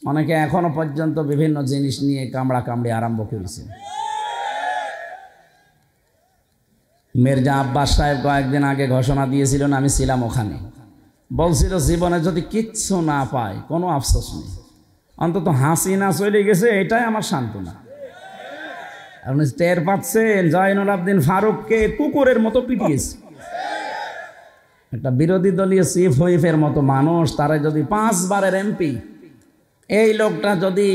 অনেকে এখনো পর্যন্ত বিভিন্ন জিনিস নিয়ে কামড়া কামড়ি আরম্ভ করেছে। মির্জা আব্বাস সাহেব কয়েকদিন আগে ঘোষণা দিয়েছিলেন, আমি ছিলাম ওখানে, বলছিল জীবনে যদি কিচ্ছু না পায় কোনো আফসোস নেই, অন্তত হাসিনা চলে গেছে এটাই আমার সান্ত্বনা। আপনি টের পাচ্ছেন জয়নুল আবদিন ফারুককে কুকুরের মতো পিটিয়েছে। একটা বিরোধী দলীয় চিফ হুইপের মতো মানুষ, তারা যদি 5 বারের এমপি, এই লোকটা যদি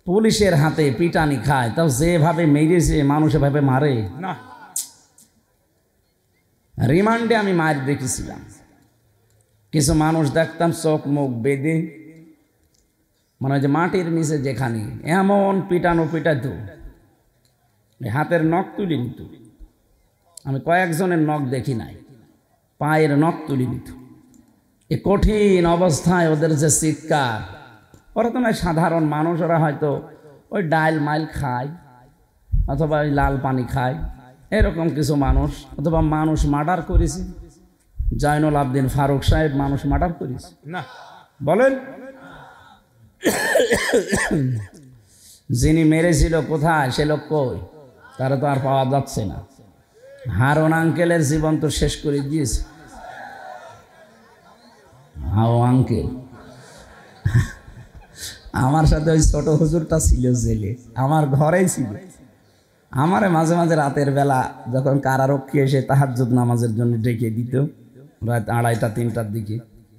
পুলিশের হাতে পিটানি খায়, তাও যেভাবে মেরেছে মানুষ এভাবে মারে না। রিমান্ডে আমি মার দেখেছিলাম, কিছু মানুষ দেখতাম চোখ মুখ বেঁধে, মনে হয় যে মাটির নিচে যেখানে এমন পিটানো পিটাতো, হাতের নখ তুলে নিত। আমি কয়েকজনের নখ দেখি নাই, পায়ের নখ তুলে নিত। এই কঠিন অবস্থায় ওদের যে চিৎকার, ওরা তো নয় সাধারণ মানুষ, ওরা হয়তো ওই ডাইল মাইল খায় অথবা ওই লাল পানি খায়, এরকম কিছু মানুষ, অথবা মানুষ মার্ডার করেছে। জয়নুল আবদিন ফারুক সাহেব মানুষ মার্ডার করেছে না বলেন? যিনি মেরেছিল কোথায়, সে লোক কই? তারা তো আর পাওয়া যাচ্ছে না। হারুন আঙ্কেলের জীবন তো শেষ করে দিয়েছে। হাও আঙ্কেল, আমার সাথে ওই ছোট হুজুরটা ছিল জেলে, আমার ঘরেই ছিল। আমারে মাঝে মাঝে রাতের বেলা যখন কারারক্ষী এসে তাহাজ্জুদ নামাজের জন্য ডেকে দিত, রাত 2:30 3টার দিকে,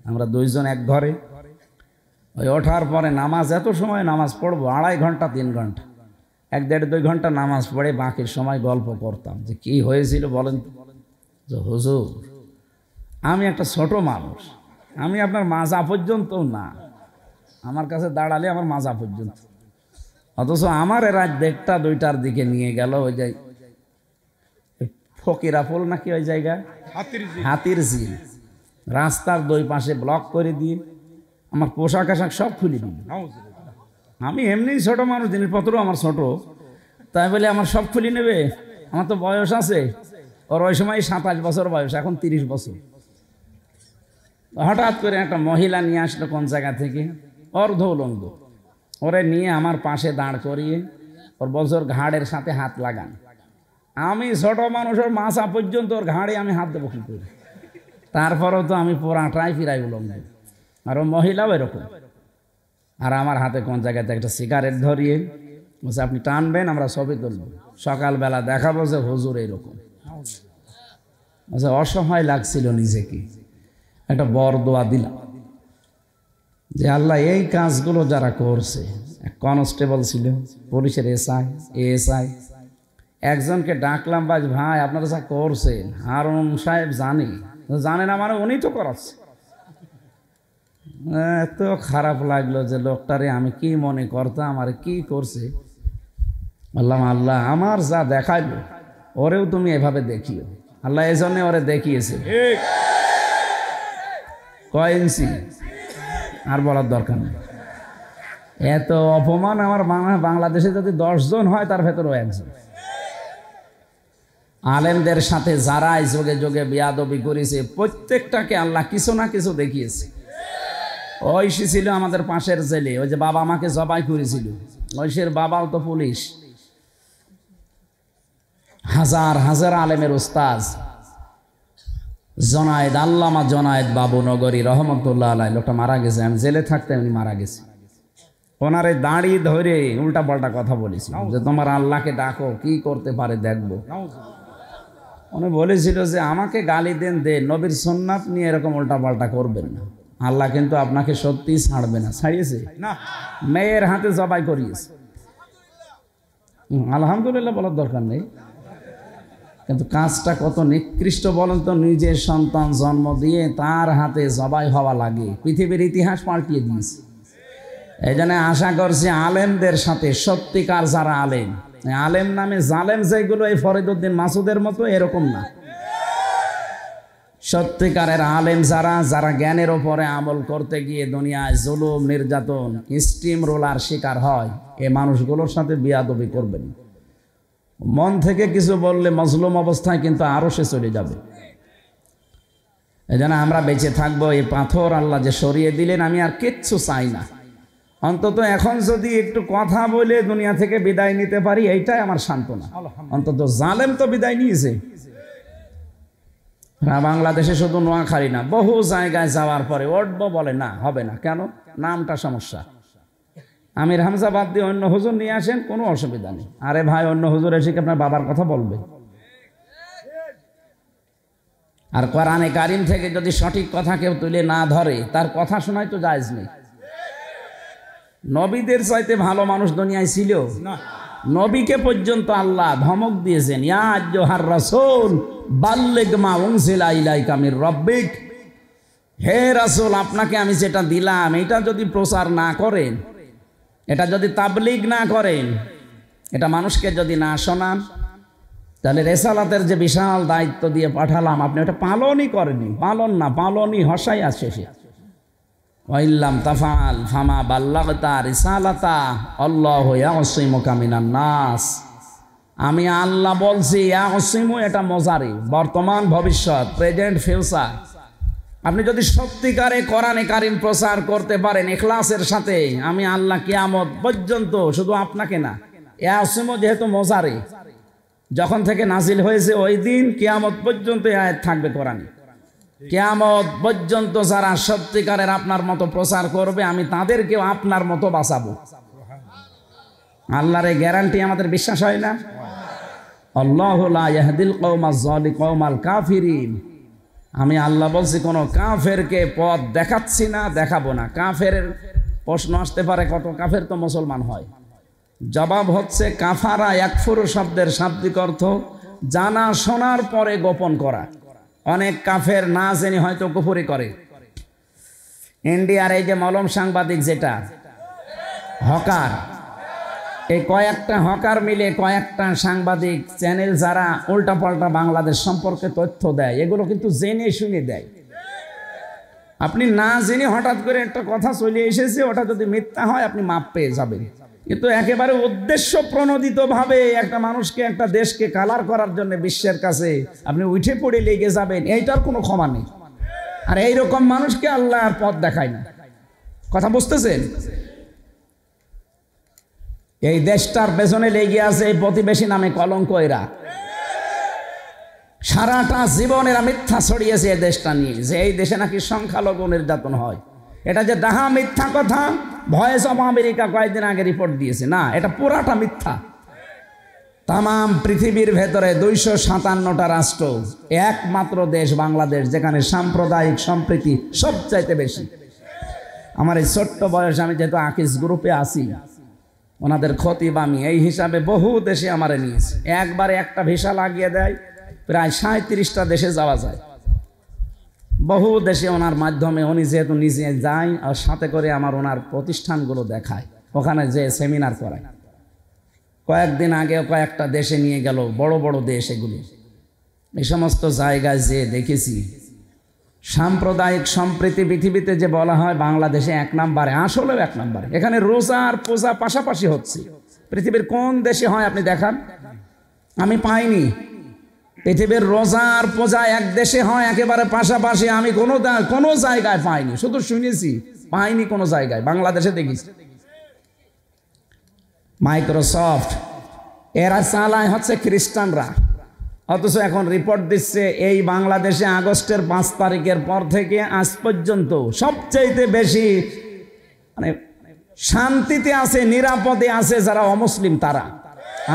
আমরা 2 জন এক ঘরে। ওই ওঠার পরে নামাজ, এত সময় নামাজ পড়বো, 2.5 ঘন্টা 3 ঘন্টা, 1-1.5-2 ঘন্টা নামাজ পড়ে বাকির সময় গল্প করতাম যে কি হয়েছিল বলেন। যে হুজুর, আমি একটা ছোট মানুষ, আমি আপনার মাজা পর্যন্ত না, আমার কাছে দাঁড়ালে আমার মাজা পর্যন্ত, অথচ আমার রাত 1:30-2টার দিকে নিয়ে গেল ওই যে ফকিরাপুল নাকি ওই জায়গা, হাতির ঝিল, রাস্তার 2 পাশে ব্লক করে দিয়ে আমার পোশাক আশাক সব খুলে দিল। আমি এমনি ছোট মানুষ, জিনিসপত্র আমার ছোট, তাই বলে আমার সব খুলে নেবে? আমার তো বয়স আছে, ওর ওই সময় 27 বছর বয়স, এখন 30 বছর। হঠাৎ করে একটা মহিলা নিয়ে আসলো কোন জায়গা থেকে, অর্ধ উলঙ্গ, ওরে নিয়ে আমার পাশে দাঁড় করিয়ে ওর বছর ঘাড়ের সাথে হাত লাগান। আমি ছোট মানুষ, ওর মাথা পর্যন্ত ওর ঘাড়ে আমি হাত দেবো কি করে? তারপরেও তো আমি পুরাটাই ফিরাই উলঙ্গ, আর ও মহিলাও এরকম। আর আমার হাতে কোন জায়গাতে একটা সিগারেট ধরিয়ে বলছে, আপনি টানবেন, আমরা ছবি তুলব, সকালবেলা দেখাবো যে হুজুর এইরকম। আচ্ছা, অসহায় লাগছিল নিজেকে, একটা বরদোয়া দিলাম যে আল্লাহ এই কাজগুলো যারা করছে, কনস্টেবল ছিল, পুলিশের এএসআই, একজনকে ডাকলাম, ভাই আপনারা যা করছেন, হারুন সাহেব জানে না মানে উনি তো করাচ্ছে। এত খারাপ লাগলো যে লোকটারে আমি কি মনে করতাম, আর কি করছে। বললাম, আল্লাহ আমার যা দেখাইলো ওরেও তুমি এভাবে দেখিও। আল্লাহ এই জন্য ওরে দেখিয়েছে। কয় ইঞ্চি আর বলার দরকার নেই। এত অপমান আমার বাংলাদেশে যদি 10 জন হয়, তার ভেতরেও একজন। আলেমদের সাথে যারাই যোগে যোগে বেয়াদবি করেছে, প্রত্যেকটাকে আল্লাহ কিছু না কিছু দেখিয়েছে। ঐশী ছিল আমাদের পাশের জেলে, ওই যে বাবা আমাকে জবাই করেছিল, ঐশীর বাবাও তো পুলিশ। হাজার হাজার আলেমের উস্তাজ জনায়েদ, আল্লামা জনায়েদ বাবু নগরী রহমতুল্লাহ আলাইহি, লোকটা মারা গেছে, আমি জেলে থাকতে উনি মারা গেছে। ওনারে দাঁড়ি ধরে উল্টা পাল্টা কথা বলেছিল যে তোমার আল্লাহকে ডাকো, কি করতে পারে দেখবো। উনি বলেছিল যে আমাকে গালি দেন, নবীর সুন্নাত নিয়ে এরকম উল্টা পাল্টা করবেন না, আল্লাহ কিন্তু আপনাকে সত্যি ছাড়বে না। ছাড়িয়েছে না, মেয়ের হাতে জবাই করিয়েছে। আলহামদুলিল্লাহ বলার দরকার নেই, কিন্তু কাজটা কত নিকৃষ্ট বলেন তো। নিজের সন্তান জন্ম দিয়ে তার হাতে জবাই হওয়া লাগে, পৃথিবীর ইতিহাস পাল্টিয়ে দিয়েছে। এই জন্য আশা করছি আলেমদের সাথে, সত্যিকার যারা আলেম, আলেম নামে জালেম যেগুলো এই ফরিদউদ্দিন মাসুদের মতো এরকম না, সত্যিকারের আলেম যারা জ্ঞানের ওপরে আমল করতে গিয়ে দুনিয়ায় জুলুম নির্যাতন স্টিম রোলার শিকার হয়, এই মানুষগুলোর সাথে বিয়াদবি করবেন। মন থেকে কিছু বললে মজলুম অবস্থায় কিন্তু আরো সে চলে যাবে। এই জন্য আমরা বেঁচে থাকবো, এই পাথর আল্লাহ যে সরিয়ে দিলেন, আমি আর কিচ্ছু চাই না। অন্তত এখন যদি একটু কথা বলে দুনিয়া থেকে বিদায় নিতে পারি, এইটাই আমার সান্ত্বনা। অন্তত জালেম তো বিদায় নিয়েছে। বাংলাদেশে শুধু নোয়াখালী না, বহু জায়গায় যাওয়ার পরে উঠবো বলে না, হবে না। কেন? নামটা সমস্যা। আমির হামজা বাদ দিয়ে অন্য হুজুর নিয়ে আসেন, কোনো অসুবিধা নেই। আরে ভাই, অন্য হুজুর এসে কি আপনার বাবার কথা বলবে? আর কোরআনে কারিম থেকে যদি সঠিক কথা কেউ তুলে না ধরে, তার কথা শোনাই তো জায়েজ নেই। নবীদের চাইতে ভালো মানুষ দুনিয়ায় ছিল না। নবীকে পর্যন্ত আল্লাহ ধমক দিয়েছেন, ইয়া আইয়ুহার রাসূল বাল্লিগ মা উনজিলা ইলাইকা মির রাব্বিক। হে রাসূল, আপনাকে আমি যেটা দিলাম এটা যদি প্রচার না করেন, এটা যদি তাবলীগ না করেন, এটা মানুষকে যদি না শোনান, তাহলে রেসালাতের যে বিশাল দায়িত্ব দিয়ে পাঠালাম আপনি ওটা পালনই করেনি। পালনই হসাই আছে সে। ওয়াইল্লাম তাফাল ফামা বাল্লাগতা রিসালাতা আল্লাহু ইয়াসিমুকা মিনান নাস। আমি আল্লাহ বলছি, ইয়াসিমু এটা মজারি, বর্তমান ভবিষ্যৎ, প্রেজেন্ট ফিউচার। আপনি যদি সত্যিকারে কোরআনে কারিম প্রচার করতে পারেন ইখলাসের সাথে, আমি আল্লাহ কিয়ামত পর্যন্ত, শুধু আপনাকে না, ইয়াসিমু যেহেতু মজারি, যখন থেকে নাজিল হয়েছে ওই দিন কিয়ামত পর্যন্ত এই আয়াত থাকবে কোরআনে। কিয়ামত পর্যন্ত যারা সত্যিকারের আপনার মতো প্রচার করবে, আমি তাদেরকেও আপনার মতো বাঁচাবো। আল্লাহর এই গ্যারান্টি আমাদের বিশ্বাস হয় না? আল্লাহু লা ইয়াহদিল কওমাল কাফিরিন। আমি আল্লাহ বলছি, কোনো কাফেরকে পথ দেখাচ্ছি না, দেখাবো না। কাফের প্রশ্ন আসতে পারে, কত কাফের তো মুসলমান হয়। জবাব হচ্ছে, কাফারা ইয়াকফুরু শব্দের শাব্দিক অর্থ জানা শোনার পরে গোপন করা। অনেক কাফের না জেনে হয়তো কুফরি করে। ইন্ডিয়ার এই যে মলম সাংবাদিক, যেটা হকার, এই কয়েকটা হকার মিলে কয়েকটা সাংবাদিক চ্যানেল যারা উল্টাপাল্টা বাংলাদেশ সম্পর্কে তথ্য দেয়, এগুলো কিন্তু জেনে শুনে দেয়। আপনি না জেনে হঠাৎ করে একটা কথা চলে এসেছে, ওটা যদি মিথ্যা হয় আপনি মাপ পেয়ে যাবেন। কিন্তু একেবারে উদ্দেশ্য প্রণোদিত ভাবে একটা মানুষকে, একটা দেশকে কালার করার জন্য বিশ্বের কাছে আপনি উঠে পড়ে লেগে যাবেন, এইটার কোনো ক্ষমা নেই। আর এইরকম মানুষকে আল্লাহ আর পথ দেখায় না। কথা বুঝতেছেন? এই দেশটার পেছনে লেগে আছে এই প্রতিবেশী নামে কলঙ্ক। এরা সারাটা জীবন এরা মিথ্যা ছড়িয়েছে এই দেশটা নিয়ে, যে এই দেশে নাকি সংখ্যালঘু নির্যাতন হয়। এটা যে ডাহা মিথ্যা কথা, ভয়েস অফ আমেরিকা কয়েকদিন আগে রিপোর্ট দিয়েছে, না, এটা পুরাটা মিথ্যা। তামাম পৃথিবীর ভেতরে 257টা রাষ্ট্র, একমাত্র দেশ বাংলাদেশ যেখানে সাম্প্রদায়িক সম্প্রীতি সবচাইতে বেশি। আমার এই ছোট্ট বয়স, আমি যেহেতু আকিস গ্রুপে আছি, ওনাদের খতিব আমি, এই হিসাবে বহু দেশে আমারে নিয়েছে। একবারে একটা ভিসা লাগিয়ে দেয়, প্রায় 37টা দেশে যাওয়া যায়। বহু দেশে ওনার মাধ্যমে, উনি যেহেতু নিজে যায় আর সাথে করে আমার ওনার প্রতিষ্ঠানগুলো দেখায়, ওখানে যে সেমিনার করায়। কয়েকদিন আগে কয়েকটা দেশে নিয়ে গেল, বড় বড় দেশ এগুলো। এই সমস্ত জায়গায় যে দেখেছি সাম্প্রদায়িক সম্প্রীতি পৃথিবীতে যে বলা হয় বাংলাদেশে 1 নম্বরে, আসলেও 1 নম্বরে। এখানে রোজা আর পূজা পাশাপাশি হচ্ছে। পৃথিবীর কোন দেশে হয় আপনি দেখান? আমি পাইনি। পৃথিবীর রোজা আর পূজা এক দেশে হয় একেবারে পাশাপাশি, আমি কোনো জায়গায় পাইনি, শুধু শুনেছি, পাইনি কোনো জায়গায়। বাংলাদেশে দেখেছি। মাইক্রোসফট এরা চালায় হচ্ছে খ্রিস্টানরা, অথচ এখন রিপোর্ট দিচ্ছে এই বাংলাদেশে আগস্টের 5 তারিখের পর থেকে আজ পর্যন্ত সবচাইতে বেশি মানে শান্তিতে আছে, নিরাপদে আছে যারা অমুসলিম তারা।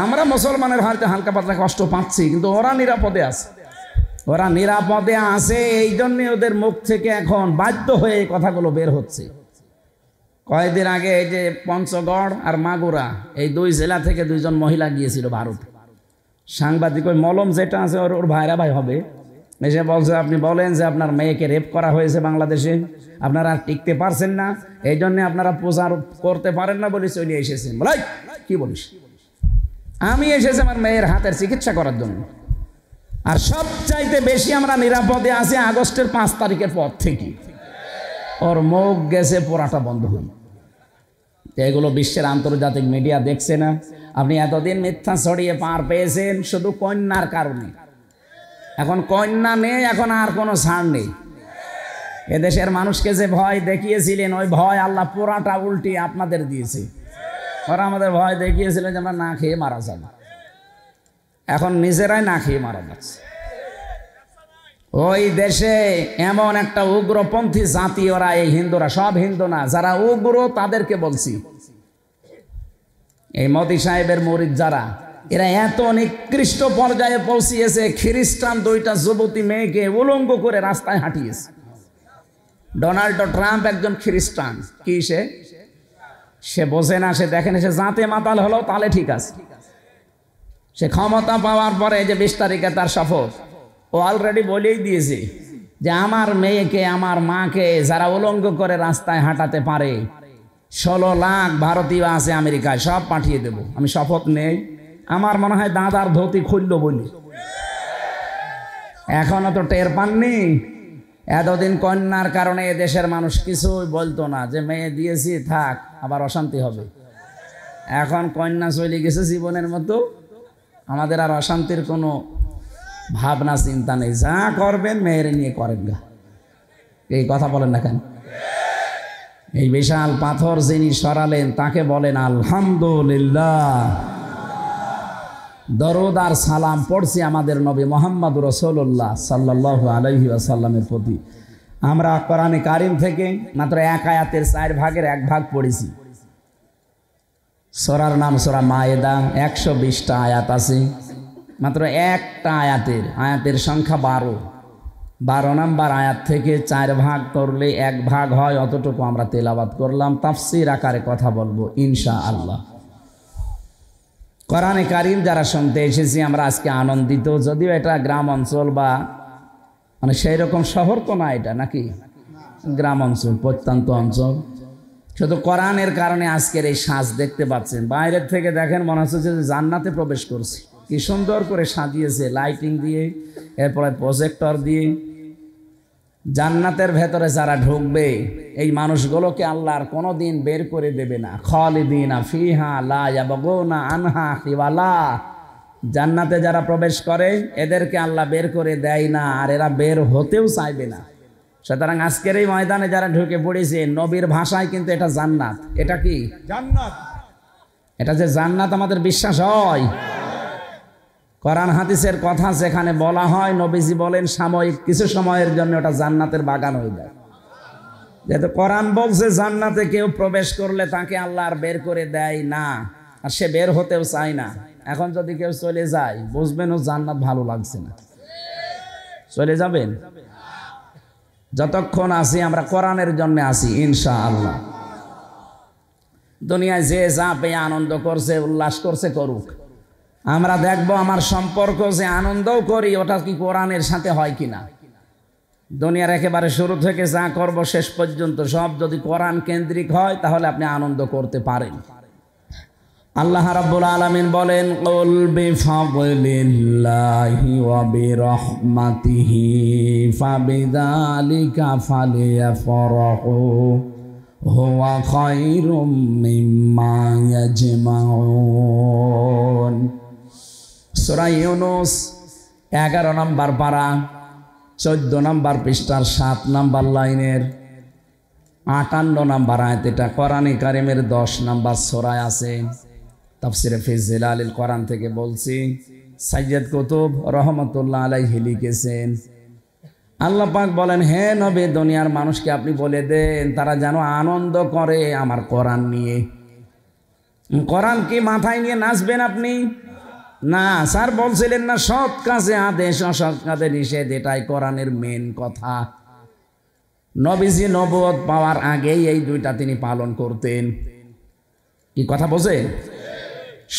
আমরা মুসলমানের হয়তো হালকা পাতলা কষ্ট পাচ্ছি, কিন্তু ওরা নিরাপদে আছে। ওরা নিরাপদে আছে, এই জন্যে ওদের মুখ থেকে এখন বাধ্য হয়ে এই কথাগুলো বের হচ্ছে। কয়েকদিন আগে এই যে পঞ্চগড় আর মাগুরা, এই 2 জেলা থেকে 2 জন মহিলা গিয়েছিল ভারত। সাংবাদিক ওই মলম যেটা আছে, ওর ভাইরা ভাই হবে, এসে বলছে, আপনি বলেন যে আপনার মেয়েকে রেপ করা হয়েছে বাংলাদেশে, আপনারা আর টিকতে পারছেন না, এই জন্যে আপনারা প্রচার করতে পারেন না বলে চলে এসেছেন। বলাই কি বলিস? আমি এসেছি আমার মেয়ের হাতের চিকিৎসা করার জন্য। আর সবচাইতে বেশি আমরা নিরাপদে আছি আগস্টের 5 তারিখের পর থেকে। ওর মুখ গেছে পোড়াটা বন্ধ হল। এগুলো বিশ্বের আন্তর্জাতিক মিডিয়া দেখছে না? আপনি এতদিন মিথ্যা ছড়িয়ে পার পেয়েছেন শুধু কন্যার কারণে। এখন কন্যা নেই, এখন আর কোনো ছাড় নেই। এদেশের মানুষকে যে ভয় দেখিয়েছিলেন ওই ভয় আল্লাহ পুরাটা উল্টি আপনাদের দিয়েছে। ওরা আমাদের ভয় দেখিয়েছিল যে আমরা না খেয়ে মারা যাব, এখন নিজেরাই না খেয়ে মারা যাচ্ছে। ওই দেশে এমন একটা উগ্রপন্থী জাতি, ওরা এই হিন্দুরা, সব হিন্দু না, যারা উগ্র তাদেরকে বলছি, এই মোদি সাহেবের মুরিদ যারা, এরা এত নিকৃষ্ট পর্যায়ে পৌঁছিয়েছে, খ্রিস্টান 2টা যুবতী মেয়েকে উলঙ্গ করে রাস্তায় হাঁটিয়েছে। ডোনাল্ড ট্রাম্প একজন খ্রিস্টান, কি সে বোঝে না, সে দেখেন, সে জাতে মাতাল হলো তাহলে ঠিক আছে। সে ক্ষমতা পাওয়ার পরে যে 20 তারিখে তার শপথ, ও অলরেডি বলেই দিয়েছে যে আমার মেয়েকে, আমার মাকে যারা উলঙ্গ করে রাস্তায় হাঁটাতে পারে, 16 লাখ ভারতীয় আছে আমেরিকায়, সব পাঠিয়ে দেব। আমি শপথ নেই, আমার মনে হয় দাদার ধুতি খুললো বলি। এখনো তো টের পাননি। এতদিন কন্যার কারণে দেশের মানুষ কিছুই বলতো না, যে মেয়ে দিয়েছি থাক, আবার অশান্তি হবে। এখন কন্যা চলে গেছে জীবনের মতো, আমাদের আর অশান্তির কোনো ভাবনা চিন্তা নেই। যা করবেন মেয়ের নিয়ে করেন গা, এই কথা বলেন না কেন? এই বিশাল পাথর যিনি সরালেন তাকে বলেন আলহামদুলিল্লাহ। দরুদ আর সালাম পড়ছি আমাদের নবী মুহাম্মদ রাসূলুল্লাহ সাল্লাল্লাহু আলাইহি ওয়াসাল্লামের প্রতি। আমরা কোরআনে কারিম থেকে মাত্র 1 আয়াতের 4 ভাগের 1 ভাগ পড়েছি। সূরার নাম সূরা মায়েদা, 120টা আয়াত আছে, মাত্র একটা আয়াতের সংখ্যা 12 নম্বর আয়াত থেকে 4 ভাগ করলে 1 ভাগ হয়, অতটুকু আমরা তেলাওয়াত করলাম। তাফসীর আকারে কথা বলবো ইনশাআল্লাহ। কোরআনে কারিম যারা শুনতে এসেছি আমরা আজকে আনন্দিত, যদিও এটা গ্রাম অঞ্চল বা মানে সেই রকম শহর তো না, এটা নাকি গ্রাম অঞ্চল, প্রত্যন্ত অঞ্চল। শুধু কোরআনের কারণে আজকের এই সাজ দেখতে পাচ্ছেন। বাইরের থেকে দেখেন মনে হচ্ছে যে জান্নাতে প্রবেশ করছি। কি সুন্দর করে সাজিয়েছে লাইটিং দিয়ে, এরপরে প্রজেক্টর দিয়ে। জান্নাতের ভেতরে যারা ঢুকবে এই মানুষগুলোকে আল্লাহ আর কোনোদিন বের করে দেবে না। খালিদিনা ফিহা লা ইয়াবগুনা আনহা হিওয়ালা। জান্নাতে যারা প্রবেশ করে এদেরকে আল্লাহ বের করে দেয় না, আর এরা বের হতেও চাইবে না। সুতরাং আজকের এই ময়দানে যারা ঢুকে পড়েছে, নবীর ভাষায় কিন্তু এটা জান্নাত। এটা কি জান্নাত? এটা যে জান্নাত আমাদের বিশ্বাস হয়। কোরআন হাদিসের কথা যেখানে বলা হয়, নবীজি বলেন সাময়িক কিছু সময়ের জন্য ওটা জান্নাতের বাগান হয়ে যায়। যেহেতু কোরআন বলছে জান্নাতে কেউ প্রবেশ করলে তাকে আল্লাহ আর বের করে দেয় না, আর সে বের হতেও চায় না। এখন যদি কেউ চলে যায় বুঝবেন ও জান্নাত ভালো লাগছে না, চলে যাবেন। যতক্ষণ আছি আমরা কোরআনের জন্য আছি ইনশাআল্লাহ। দুনিয়ায় যে যা পেয়ে আনন্দ করছে, উল্লাস করছে, করুক। আমরা দেখবো আমার সম্পর্ক যে আনন্দও করি ওটা কি কোরআনের সাথে হয় কিনা। দুনিয়ার একেবারে শুরু থেকে যা করব শেষ পর্যন্ত সব যদি কোরআন কেন্দ্রিক হয় তাহলে আপনি আনন্দ করতে পারেন। আল্লাহ রাব্বুল আলামিন বলেন, কুল বিফাদলিল্লাহি ওয়া বিরহমাতিহি ফাবিযালিকা ফালিয়াফরাহু হুয়া খায়রুম মিম্মা ইয়াজমাউন। সূরা ইউনূস 11 নম্বর পারা 14 নম্বর পৃষ্ঠার 7 নম্বর লাইনের 58 নম্বর আয়াত। এটা কোরআনে কারিমের 10 নম্বর সূরায় আছে। তাফসিরে ফি জিলালিল কোরআন থেকে বলছি, সাইয়্যিদ কুতুব রহমাতুল্লাহ আলাইহি লিখেছেন, আল্লাহ পাক বলেন, হে নবী, দুনিয়ার মানুষকে আপনি বলে দেন তারা যেন আনন্দ করে আমার কোরআন নিয়ে। কোরআন কি মাথায় নিয়ে নাচবেন আপনি? না, স্যার বলছিলেন না সৎ কাজে আদেশ অসৎ কাজে নিষেধ, এটাই কোরআনের মেন কথা। নবীজি নবুয়ত পাওয়ার আগেই এই দুইটা তিনি পালন করতেন। কি কথা বোঝেন?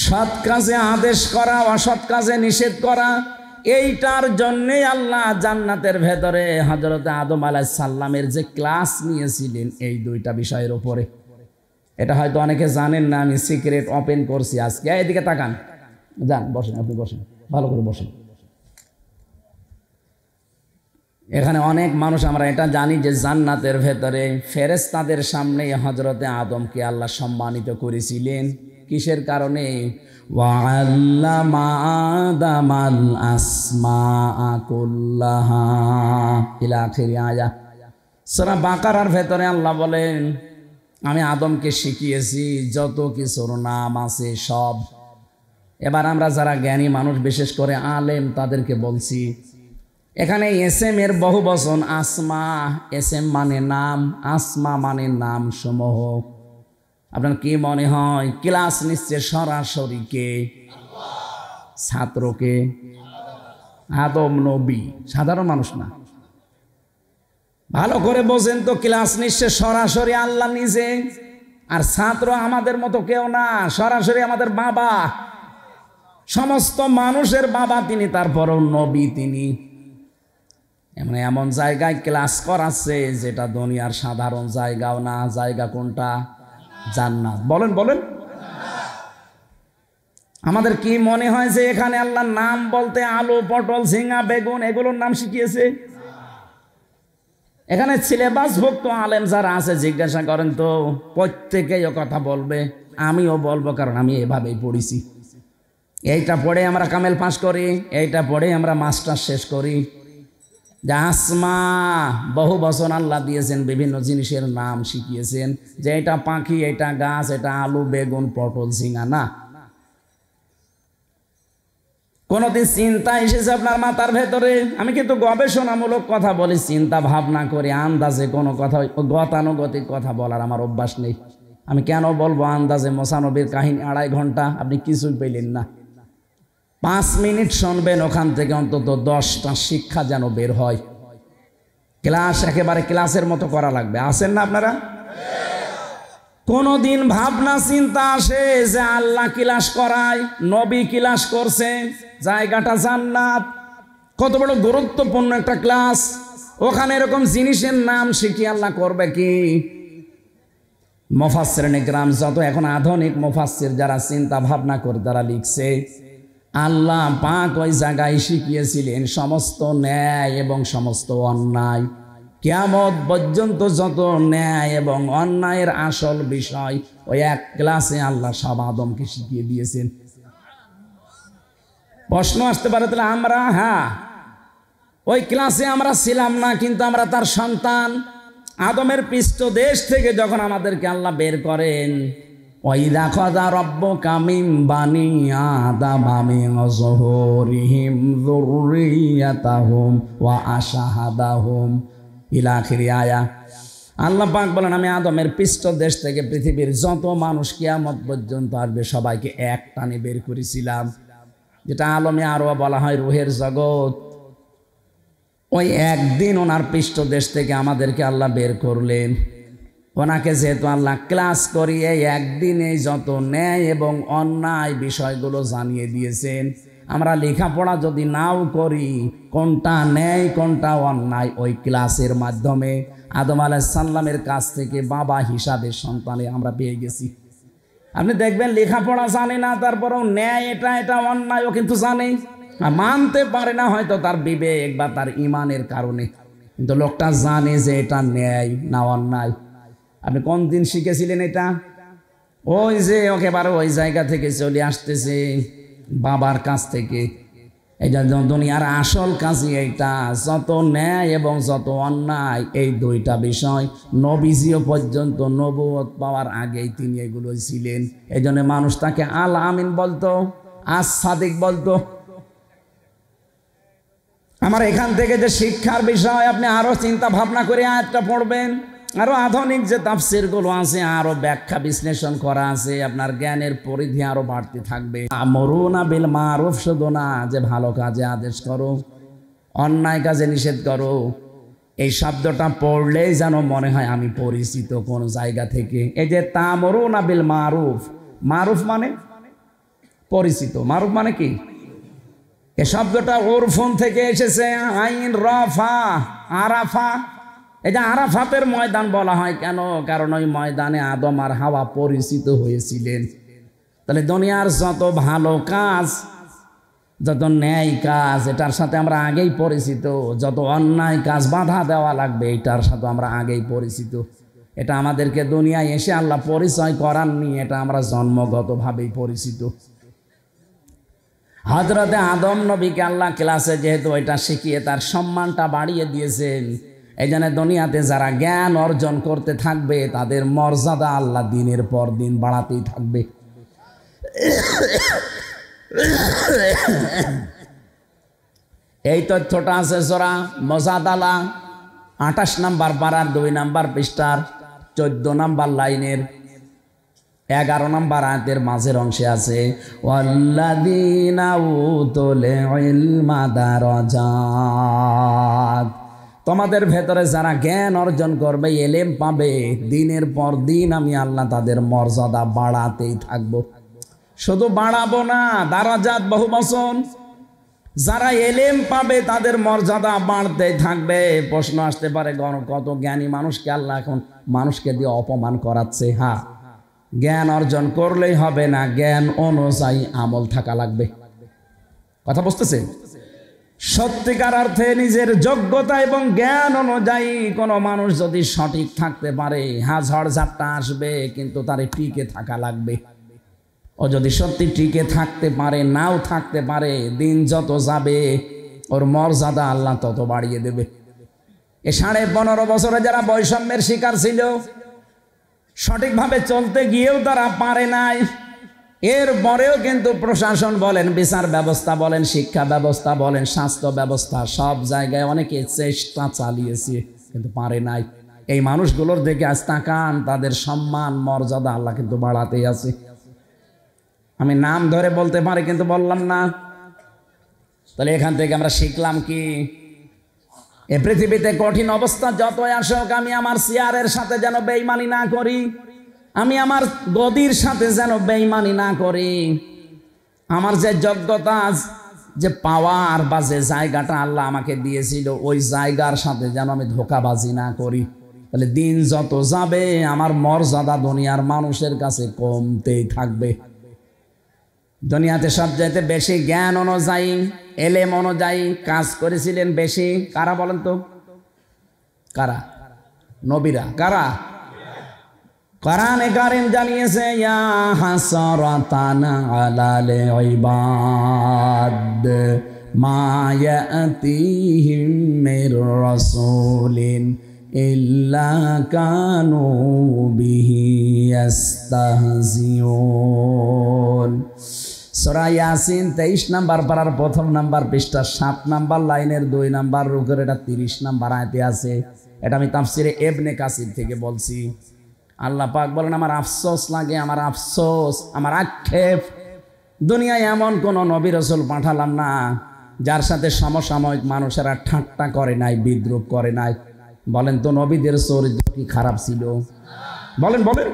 সৎ কাজে আদেশ করা, অসৎ কাজে নিষেধ করা, এইটার জন্যে আল্লাহ জান্নাতের ভেতরে হযরত আদম আলাইহিস সালামের যে ক্লাস নিয়েছিলেন এই দুইটা বিষয়ের উপরে। এটা হয়তো অনেকে জানেন না, আমি সিক্রেট ওপেন করছি আজকে। এদিকে তাকান, যান বসেন, আপনি বসেন, ভালো করে বসেন। এখানে অনেক মানুষ আমরা এটা জানি যে জান্নাতের ভেতরে ফেরেশতাদের সামনে হযরতে আদমকে আল্লাহ সম্মানিত করেছিলেন। কিসের কারণে? ওয়াল্লামা আদামাল আসমাআ কুল্লাহা ইলা আখিরি আয়া। সূরা বাকারার ভেতরে আল্লাহ বলেন, আমি আদমকে শিখিয়েছি যত কিছুর নাম আছে সব। এবার আমরা যারা জ্ঞানী মানুষ, বিশেষ করে আলেম, তাদেরকে বলছি, এখানে এসএম এর বহু বচন আসমা। এসএম মানে নাম, আসমা মানে নাম সমূহ। আপনার কি মনে হয় ক্লাস নিচ্ছে সরাসরি কে? ছাত্রকে? আদম নবী, সাধারণ মানুষ না। ভালো করে বোঝেন তো, ক্লাস নিচ্ছে সরাসরি আল্লাহ নিজে, আর ছাত্র আমাদের মতো কেউ না, সরাসরি আমাদের বাবা, সমস্ত মানুষের বাবা তিনি, তারপরও নবী তিনি। এমন জায়গায় ক্লাস করাচ্ছে যেটা দুনিয়ার সাধারণ জায়গাও না। জায়গা কোনটা? জান্নাত। বলেন বলেন। আমাদের কি মনে হয় যে এখানে আল্লাহর নাম বলতে আলু, পটল, ঝিঙা, বেগুন এগুলোর নাম শিখিয়েছে? এখানে সিলেবাসভুক্ত আলেম যারা আছে জিজ্ঞাসা করেন তো, প্রত্যেকেই ও কথা বলবে, আমিও বলবো, কারণ আমি এভাবেই পড়েছি। এইটা পড়ে আমরা কামেল পাস করি, এইটা পড়ে আমরা মাস্টার শেষ করি। যে আসমা বহু বছর আল্লাহ দিয়েছেন, বিভিন্ন জিনিসের নাম শিখিয়েছেন, যে এটা পাখি, এটা গাছ, এটা আলু, বেগুন, পটল, ঝিঙা না। কোনদিন চিন্তা এসেছে আপনার মাথার ভেতরে? আমি কিন্তু গবেষণামূলক কথা বলি, চিন্তা ভাবনা করে আন্দাজে কোনো কথা, গতানুগতিক কথা বলার আমার অভ্যাস নেই। আমি কেন বলবো আন্দাজে? মোসানবীর কাহিনী 2.5 ঘন্টা, আপনি কিছুই পেলেন না। 5 মিনিট শুনবেন, ওখান থেকে অন্তত 10টা শিক্ষা যেন বের হয়। ক্লাস একেবারে ক্লাসের মতো করা লাগবে। আসেন না আপনারা? কোনদিন ভাবনা চিন্তা আসে যে আল্লাহ ক্লাস করায়, নবী ক্লাস করছে, জায়গাটা জান্নাত, কত বড় গুরুত্বপূর্ণ একটা ক্লাস, ওখানে এরকম জিনিসের নাম শিখিয়ে আল্লাহ করবে কি? মুফাসসিরিন ইকরাম, যত এখন আধুনিক মুফাসসির যারা চিন্তা ভাবনা করে তারা লিখছে, আল্লাহ পাক ওই জায়গায় শিখিয়েছিলেন সমস্ত ন্যায় এবং সমস্ত অন্যায়। কিয়ামত পর্যন্ত যত ন্যায় এবং অন্যায়ের আসল বিষয় ওই এক ক্লাসে আল্লাহ সব আদমকে শিখিয়ে দিয়েছেন। প্রশ্ন আসতে পারে, তাহলে আমরা, হ্যাঁ ওই ক্লাসে আমরা ছিলাম না, কিন্তু আমরা তার সন্তান। আদমের পৃষ্ঠদেশ থেকে যখন আমাদেরকে আল্লাহ বের করেন, ওয়াইদা খাযা রাব্বুকা মিন বানি আদামা মিন যুহুরিহিম যুররিয়াতাহুম ওয়া আশহাদাহুম ইলা আখিরি আয়া। আল্লাহ পাক বলেন, আমি আদমের পৃষ্ঠদেশ থেকে পৃথিবীর যত মানুষ কিয়ামত পর্যন্ত আসবে সবাইকে এক টানে বের করেছিলাম, যেটা আলমে আরো বলা হয় রুহের জগৎ। ওই একদিন ওনার পৃষ্ঠদেশ থেকে আমাদেরকে আল্লাহ বের করলেন। ওনাকে যেহেতু আল্লাহ ক্লাস করিয়ে একদিনে যত ন্যায় এবং অন্যায় বিষয়গুলো জানিয়ে দিয়েছেন, আমরা লেখাপড়া যদি নাও করি, কোনটা ন্যায় কোনটা অন্যায় ওই ক্লাসের মাধ্যমে আদম আলাইহিস সালামের কাছ থেকে বাবা হিসাবে সন্তানে আমরা পেয়ে গেছি। আপনি দেখবেন লেখাপড়া জানে না, তারপরেও ন্যায় এটা এটা অন্যায়ও কিন্তু জানে, মানতে পারে না হয়তো তার বিবেক বা তার ইমানের কারণে, কিন্তু লোকটা জানে যে এটা ন্যায় না অন্যায়। আপনি কোন দিন শিখেছিলেন এটা? ওই যে একেবারে ওই জায়গা থেকে চলে আসতেছে বাবার কাছ থেকে। এটা দুনিয়ার আসল কাজই এইটা, যত ন্যায় এবং যত অন্যায় এই দুইটা বিষয় নবীজিও পর্যন্ত নবুয়ত পাওয়ার আগেই তিনি এগুলোই ছিলেন। এই জন্য মানুষ তাকে আল আমিন বলতো, আস সাদিক বলতো। আমার এখান থেকে যে শিক্ষার বিষয়, আপনি আরো চিন্তা ভাবনা করে আয়াতটা পড়বেন, আরো আধুনিক যে তাফসিরগুলো আছে, আরো ব্যাখ্যা বিশ্লেষণ করা আছে, আপনার জ্ঞানের পরিধি আরো বাড়তে থাকবে। আমরুনা বিল মারুফ, শুধু না যে ভালো কাজে আদেশ করো, অন্যায় কাজে নিষেধ করো। এই শব্দটা পড়লেই যেন মনে হয় আমি পরিচিত কোন জায়গা থেকে। এই যে তামরুনা বিল মারুফ, মারুফ মানে পরিচিত, মারুফ মানে কি? এই শব্দটা উরফুন থেকে এসেছে, আইন রফা, আরাফা। এই যে আরাফাতের ময়দান বলা হয় কেন? কারণ ওই ময়দানে আদম আর হাওয়া পরিচিত হয়েছিলেন। তাহলে দুনিয়ার যত ভালো কাজ, যত ন্যায় কাজ, এটার সাথে আমরা আগেই পরিচিত। যত অন্যায় কাজ বাধা দেওয়া লাগবে, এটার সাথে আমরা আগেই পরিচিত। এটা আমাদেরকে দুনিয়ায় এসে আল্লাহ পরিচয় করাননি, এটা আমরা জন্মগতভাবেই পরিচিত। হযরতে আদম নবীকে আল্লাহ ক্লাসে যেহেতু এটা শিখিয়ে তার সম্মানটা বাড়িয়ে দিয়েছেন, এই জন্য দুনিয়াতে যারা জ্ঞান অর্জন করতে থাকবে তাদের মর্যাদা আল্লাহ দিনের পর দিন বাড়াতেই থাকবে। এই তথ্যটা আছে সূরা মুজাদালা 28 নম্বর পারার 2 নম্বর পৃষ্ঠার 14 নম্বর লাইনের 11 নম্বর আয়াতের মাঝের অংশে আছে ওয়াল্লাযীনা উতুল ইলমা দারাজাত। তোমাদের ভেতরে যারা জ্ঞান অর্জন করবে, এলেম পাবে, দিনের পর দিন আমি আল্লাহ তাদের মর্যাদা বাড়াতেই থাকবো। শুধু বাড়াবো না, দারাজাত বহু বচন। যারা এলেম পাবে তাদের মর্যাদা বাড়তেই থাকবে। প্রশ্ন আসতে পারে কত জ্ঞানী মানুষকে আল্লাহ এখন মানুষকে দিয়ে অপমান করাচ্ছে। হ্যাঁ, জ্ঞান অর্জন করলেই হবে না, জ্ঞান অনুযায়ী আমল থাকা লাগবে। কথা বুঝতেছে? সত্যিকার অর্থে নিজের যোগ্যতা এবং জ্ঞান অনুযায়ী কোনো মানুষ যদি সঠিক থাকতে পারে, হ্যাঁ ঝড় ঝাপটা আসবে কিন্তু তার টিকে থাকা লাগবে। ও যদি সত্যি টিকে থাকতে পারে, নাও থাকতে পারে, দিন যত যাবে ওর মর্যাদা আল্লাহ তত বাড়িয়ে দেবে। এ 15.5 বছরে যারা বৈষম্যের শিকার ছিল, সঠিকভাবে চলতে গিয়েও তারা পারে নাই, এর পরেও কিন্তু প্রশাসন বলেন, বিচার ব্যবস্থা বলেন, শিক্ষা ব্যবস্থা বলেন, স্বাস্থ্য ব্যবস্থা, সব জায়গায় অনেকে চেষ্টা চালিয়েছে কিন্তু পারে নাই। এই মানুষগুলোর দিকে আজ তাকান, তাদের সম্মান মর্যাদা আল্লাহ কিন্তু বাড়াতেই আছে। আমি নাম ধরে বলতে পারি কিন্তু বললাম না। তাহলে এখান থেকে আমরা শিখলাম কি? এ পৃথিবীতে কঠিন অবস্থা যতই আসুক, আমি আমার চেয়ারের সাথে যেন বেঈমানি না করি, আমি আমার গদির সাথে যেন বেঈমানি না করি। আমার যে যোগ্যতা, যে পাওয়ার বা যে জায়গাটা আল্লাহ আমাকে দিয়েছিল, ওই জায়গার সাথে যেন আমি ধোঁকাবাজি না করি। তাহলে দিন যত যাবে আমার মর্যাদা দুনিয়ার মানুষের কাছে কমতেই থাকবে। দুনিয়াতে সবচাইতে বেশি জ্ঞান অনুযায়ী, এলেম অনুযায়ী কাজ করেছিলেন বেশি কারা বলেন তো? কারা? নবীরা। কারা? কোরআনে কারীম জানিয়েছে ইয়া হাসরাতান আলাল ইবাদ মা ইয়াতিহিম মির রাসূলিন ইল্লা কানু বিহি ইস্তাহজিউন। সূরা ইয়াসিন 23 নম্বর পারার 1 নম্বর পৃষ্ঠা 7 নম্বর লাইনের 2 নম্বর রুকের এটা 30 নম্বর আয়াতে আছে। এটা আমি তাফসিরে ইবনে কাসির থেকে বলছি। আল্লাহ পাক বলেন, আমার আফসোস লাগে, আমার আফসোস, আমার আক্ষেপ, দুনিয়ায় এমন কোন নবী রাসূল পাঠালাম না যার সাথে সমসাময়িক মানুষেরা ঠাট্টা করে নাই, বিদ্রুপ করে নাই। বলেন তো নবীদের চরিত্র কি খারাপ ছিল? বলেন বলেন,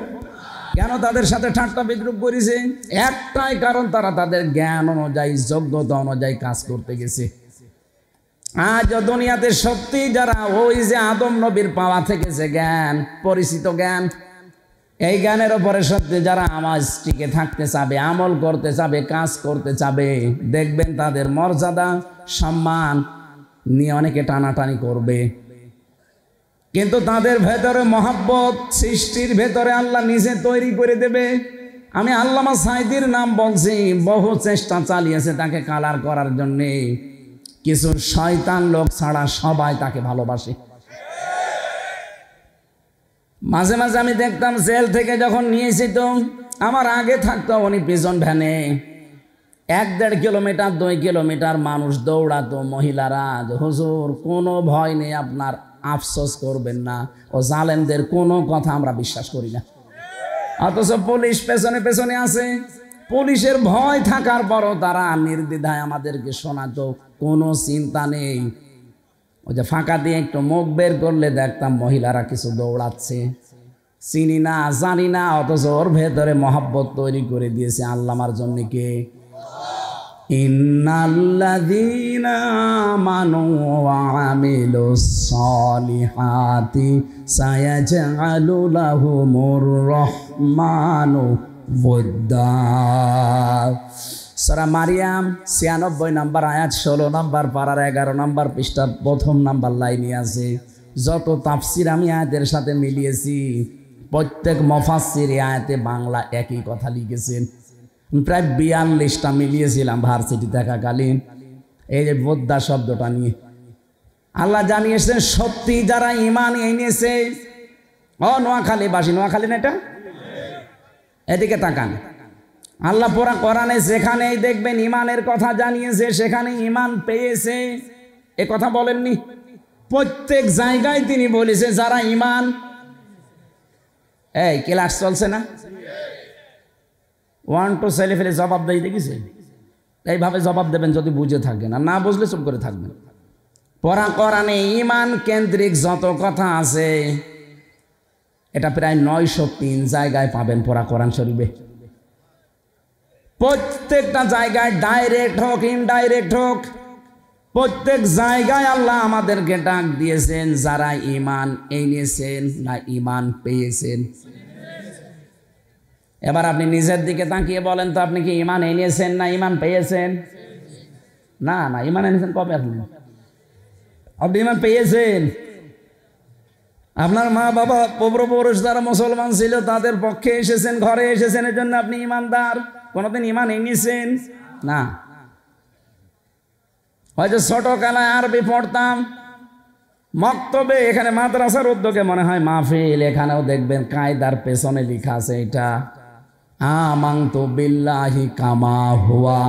কেন তাদের সাথে ঠাট্টা বিদ্রুপ করেছে? একটাই কারণ, তারা তাদের জ্ঞান অনুযায়ী, যোগ্যতা অনুযায়ী কাজ করতে গেছে। আজ দুনিয়াতে সত্যি যারা ওই যে আদম নবীর পাওয়া থেকে যে জ্ঞান, পরিচিত জ্ঞান, এই জ্ঞানের উপরে সত্যি যারা আমাজ টিকে থাকতে চাবে, আমল করতে চাবে, কাজ করতে চাবে, দেখবেন তাদের মর্যাদা সম্মান নিয়ে অনেকে টানাটানি করবে। কিন্তু তাদের ভেতরে মহব্বত সৃষ্টির ভেতরে আল্লাহ নিজে তৈরি করে দেবে। আমি আল্লামা সাঈদীর নাম বলছি, বহু চেষ্টা চালিয়েছে তাকে কালার করার জন্যে, কিছু শয়তান লোক ছাড়া সবাই তাকে ভালোবাসে। মাঝে মাঝে আমি দেখতাম জেল থেকে যখন নিয়েছি, তো আমার আগে থাকতো উনি পিছন ভ্যানে 1-1.5 কিলোমিটার 2 কিলোমিটার মানুষ দৌড়াতো, মহিলারা, হুজুর কোনো ভয় নেই, আপনার আফসোস করবেন না, ও জালেমদের কোনো কথা আমরা বিশ্বাস করি না। অথচ পুলিশ পেছনে পেছনে আছে, পুলিশের ভয় থাকার পরও তারা নির্দ্বিধায় আমাদেরকে শোনাতো, কোনো চিন্তা নেই। ওই যে ফাঁকা দিয়ে একটু মুখ বের করলে দেখতাম মহিলারা কিছু দৌড়াচ্ছে, চিনি না জানি না, অথচ ওর ভেতরে মহব্বত তৈরি করে দিয়েছে আল্লামার জন্য কে? ইন্নাল্লাযীনা আমানু ওয়া আমিলুস সালিহাতি সায়াজআলু লাহুমুর রাহমানু ওয়াদ্দা। সূরা মারিয়াম 96 নম্বর আয়াত 16 নম্বর পারার 11 নম্বর পৃষ্ঠা 1 নম্বর লাইনে আছে। যত তাফসির আমি আয়াতের সাথে মিলিয়েছি, প্রত্যেক মুফাসসির আয়াতে বাংলা একই কথা লিখেছেন। প্রায় 42টা মিলিয়েছিলাম ভার্সিটি থাকাকালীন, এই যে বোদ্দা শব্দটা নিয়ে। আল্লাহ জানিয়েছেন সত্যি যারা ঈমান এনেছে, নোয়াখালীবাসী, নোয়াখালী না এটা, এদিকে তাকান। আল্লাহ পুরা কোরআনে যেখানেই দেখবেন ঈমানের কথা জানিয়েছে সেখানে ঈমান পেয়েছে, এ কথা বলেননি? প্রত্যেক জায়গায় তিনি বলেছে যারা ঈমান। এই ক্লাস চলছে না? 1 2 ছেলে ফেলে জবাব দেয়, দেখেছে? এইভাবে জবাব দেবেন যদি বুঝে থাকবেন, আর না বুঝলে চুপ করে থাকবেন। পুরা কোরআনে ঈমান কেন্দ্রিক যত কথা আছে এটা প্রায় 903 জায়গায় পাবেন পুরা কোরআন শরীফে। প্রত্যেকটা জায়গায় ডাইরেক্ট হোক ইনডাইরেক্ট হোক প্রত্যেক জায়গায় আল্লাহ আমাদেরকে ডাক দিয়েছেন যারা ঈমান এনেছেন না ঈমান পেয়েছেন। এবার আপনি নিজের দিকে তাকিয়ে বলেন তো, আপনি কি ঈমান এনেছেন না ঈমান পেয়েছেন? না না, ঈমান এনেছেন কবে? আপনি ঈমান পেয়েছেন। আপনার মা বাবা পূর্বপুরুষ যারা মুসলমান ছিল তাদের পক্ষে এসেছেন, ঘরে এসেছেন, এর জন্য আপনি ঈমানদার। কোনদিন ঈমান এনেছেন? না। হয়তো ছোটবেলায় আরবি পড়তাম, মক্তবে, এখানে মাদ্রাসার উদ্যোগে মনে হয় মাহফিল, এখানেও দেখবেন কায়দার পেছনে লেখা আছে এটা আমানতু বিল্লাহি কামা হুয়া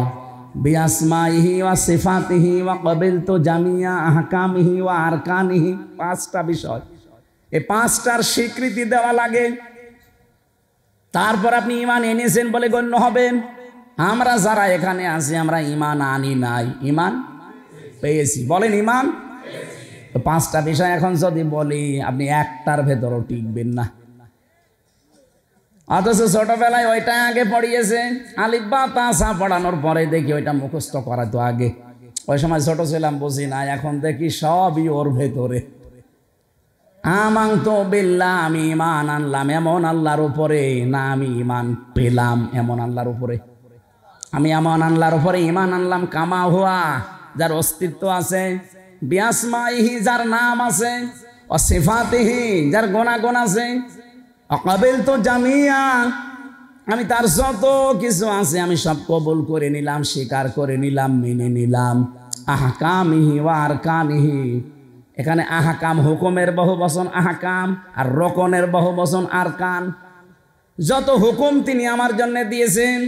বিআসমাইহি ওয়া সিফাতিহি ওয়া ক্বাবিলতু জামিয়া আহকামিহি ওয়া আরকানিহি। 5টা বিষয়, এই 5টার স্বীকৃতি দেওয়া লাগে, তারপর আপনি ঈমান এনেছেন বলে গণ্য হবেন। আমরা যারা এখানে আছি আমরা ঈমান আনি নাই, ঈমান পেয়েছি। বলেন ঈমান। 5টা বিষয় এখন যদি বলি আপনি একটার ভেতরও টিকবেন না। অথচ ছোটবেলায় ওইটা আগে পড়িয়েছে, আলিফ বা তা সা পড়ানোর পরে দেখি ওইটা মুখস্থ করা তো আগে। ওই সময় ছোট ছিলাম, বুঝি না, এখন দেখি সবই ওর ভেতরে। আমানতু বিল্লাহ, আমি ঈমান আনলাম এমন আল্লাহর উপরে, না আমি ঈমান পেলাম এমন আল্লাহর উপরে। আমি এমন আল্লাহর উপরে ঈমান আনলাম কামা হুয়া, যার অস্তিত্ব আছে, বিআসমাইহি, যার নাম আছে, ও সিফাতিহি, যার গুণাগুণ আছে, ক্বাবিলতু জামিয়া, আমি তার যত কিছু আছে আমি সব কবুল করে নিলাম, স্বীকার করে নিলাম, মেনে নিলাম। আহকামিহি ওয়া আরকানিহি, এখানে আহকাম হুকুমের বহু বচন আহকাম, আর রকনের বহু বচন আরকান। যত হুকুম তিনি আমার জন্য দিয়েছেন,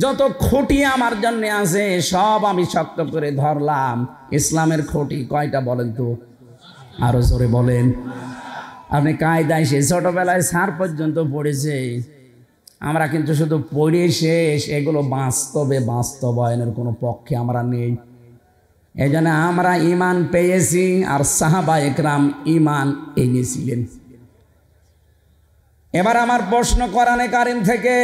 যত খুঁটি আমার জন্য আছে সব আমি শক্ত করে ধরলাম। ইসলামের খুঁটি কয়টা বলেন তো? আরো জোরে বলেন। আপনি কায়দায় সে ছোটবেলায় সার পর্যন্ত পড়েছে, আমরা কিন্তু শুধু পড়ে শেষ, এগুলো বাস্তবে বাস্তবায়নের কোনো পক্ষে আমরা নেই। এই জন্য আমরা ঈমান পেয়েছি আর সাহাবা একরাম ঈমান এনেছিলেন। এবার আমার প্রশ্ন কোরআনে কারিম থেকে,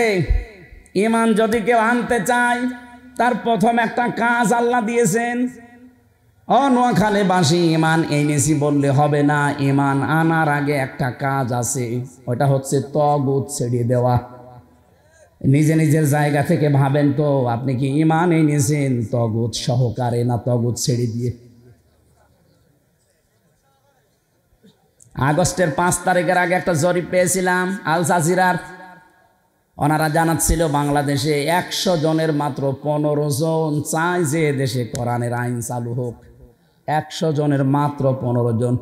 ঈমান যদি কেউ আনতে চায় তার প্রথম একটা কাজ আল্লাহ দিয়েছেন। নোয়াখালীবাসী ঈমান এনেছি বললে হবে না, ঈমান আনার আগে একটা কাজ আছে, ওটা হচ্ছে তাগুত ছেড়ে দেওয়া। নিজে নিজের জায়গা থেকে ভাবেন তো, আপনি কি ঈমান এনেছেন তাগুত সহকারে না তাগুত ছেড়ে দিয়ে? আগস্টের 5 তারিখের আগে একটা জরিপ পেয়েছিলাম আল জাজিরার, ওনারা জানাচ্ছিল বাংলাদেশে 100 জনের মাত্র 15 জন চায় যে দেশে কোরআনের আইন চালু হোক। 100 জনের মাত্র 15 জন।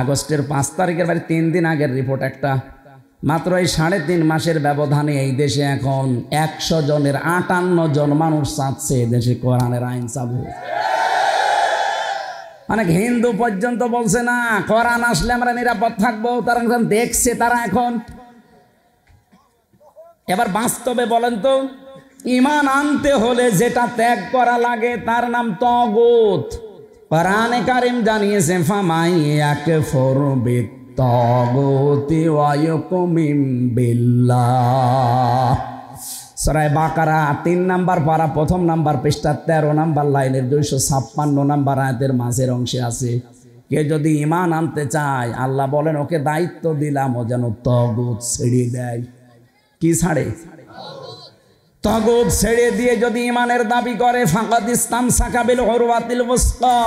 আগস্টের 5 তারিখের বাড়ি 3 দিন আগের রিপোর্ট একটা, মাত্র এই 3.5 মাসের ব্যবধানে এই দেশে এখন 100 জনের 58 জন মানুষ চাচ্ছে দেশে কোরআনের আইন চালু হোক। অনেক হিন্দু পর্যন্ত বলছে না কোরআন আসলে আমরা নিরাপদ থাকবো, তারা দেখছে তারা এখন। এবার বাস্তবে বলেন তো, ঈমান আনতে হলে যেটা ত্যাগ করা লাগে তার নাম তাগুত। কোরআনে কারীম জানিয়েছে ফামাই ইয়াকফুর বিত্তাগুতি ওয়া ইউমিন বিল্লাহ। সূরা বাকারা 3 নাম্বার পারা 1ম নাম্বার পৃষ্ঠা 13 নাম্বার লাইনের 256 নাম্বার আয়াতের মাঝের অংশে আছে, কে যদি ঈমান আনতে চায় আল্লাহ বলেন ওকে দায়িত্ব দিলাম ও যেন তাগুত ছেড়ে দেয়। কি ছাড়ে? তাগুত ছেড়ে দিয়ে যদি ঈমানের দাবি করে ফাকাদ ইসতামসাকা বিল উরওয়াতিল ওয়াসকা,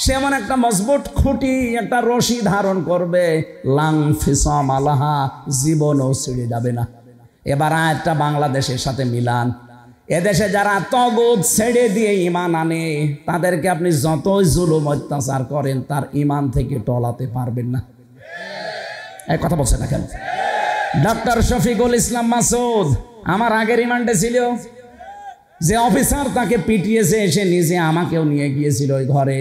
সে এমন একটা মজবুত খুঁটি, একটা রশি ধারণ করবে, লাং ফিসাম আলাহা, জীবনও ছেড়ে যাবে না। এবার আয়াতটা বাংলাদেশের সাথে মিলান। এদেশে যারা তগুত ছেড়ে দিয়ে ইমান আনে তাদেরকে আপনি যতই জুলুম অত্যাচার করেন তার ইমান থেকে টলাতে পারবেন না। এই কথা বলছে না কেন? ডক্টর শফিকুল ইসলাম মাসুদ আমার আগে রিমান্ডে ছিল, যে অফিসার তাকে পিটিয়েছে এসে নিজে আমাকেও নিয়ে গিয়েছিল ওই ঘরে,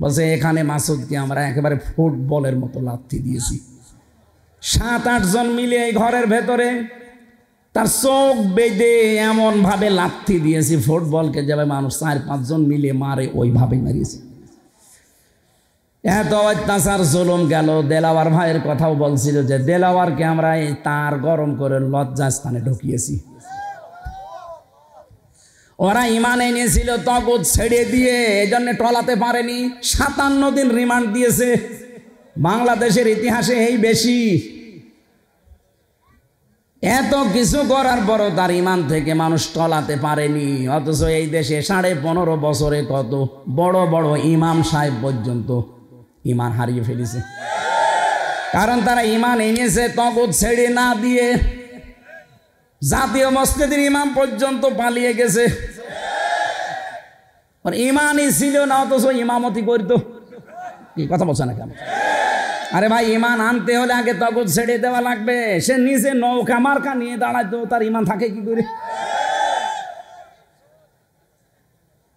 বলছে এখানে মাসুদকে আমরা একেবারে ফুটবলের মতো লাথি দিয়েছি। 7-8 জন মিলে এই ঘরের ভেতরে তার চোখ বেঁধে এমন ভাবে লাথি দিয়েছি, ফুটবলকে যেভাবে মানুষ 4-5 জন মিলে মারে ওইভাবে মারিয়েছি। এত অত্যাচার জুলুম গেল। দেলাওয়ার ভাইয়ের কথাও বলছিল যে দেলাওয়ারকে আমরা এই তার গরম করে লজ্জাস্থানে ঢুকিয়েছি। ওরা ইমান এনেছিল তগুত ছেড়ে দিয়ে, এই জন্য টলাতে পারেনি। 57 দিন রিমান্ড দিয়েছে। বাংলাদেশের ইতিহাসে এই বেশি। এত কিছু করার পরও তার ইমান থেকে মানুষ টলাতে পারেনি। অথচ এই দেশে 15.5 বছরে কত বড় বড় ইমাম সাহেব পর্যন্ত ইমান হারিয়ে ফেলেছে, কারণ তারা ইমান এনেছে তগুত ছেড়ে না দিয়ে। জাতীয় মসজিদের ইমাম পর্যন্ত পালিয়ে গেছে, ইমানই ছিল না অথচ ইমামতি করতো। কি কথা বলছে না কেন? আরে ভাই, ইমান আনতে হলে আগে তগুত ছেড়ে দেওয়া লাগবে। সে নিজে নৌকা মার্কা নিয়ে দাঁড়াতো, তার ইমান থাকে কি করে?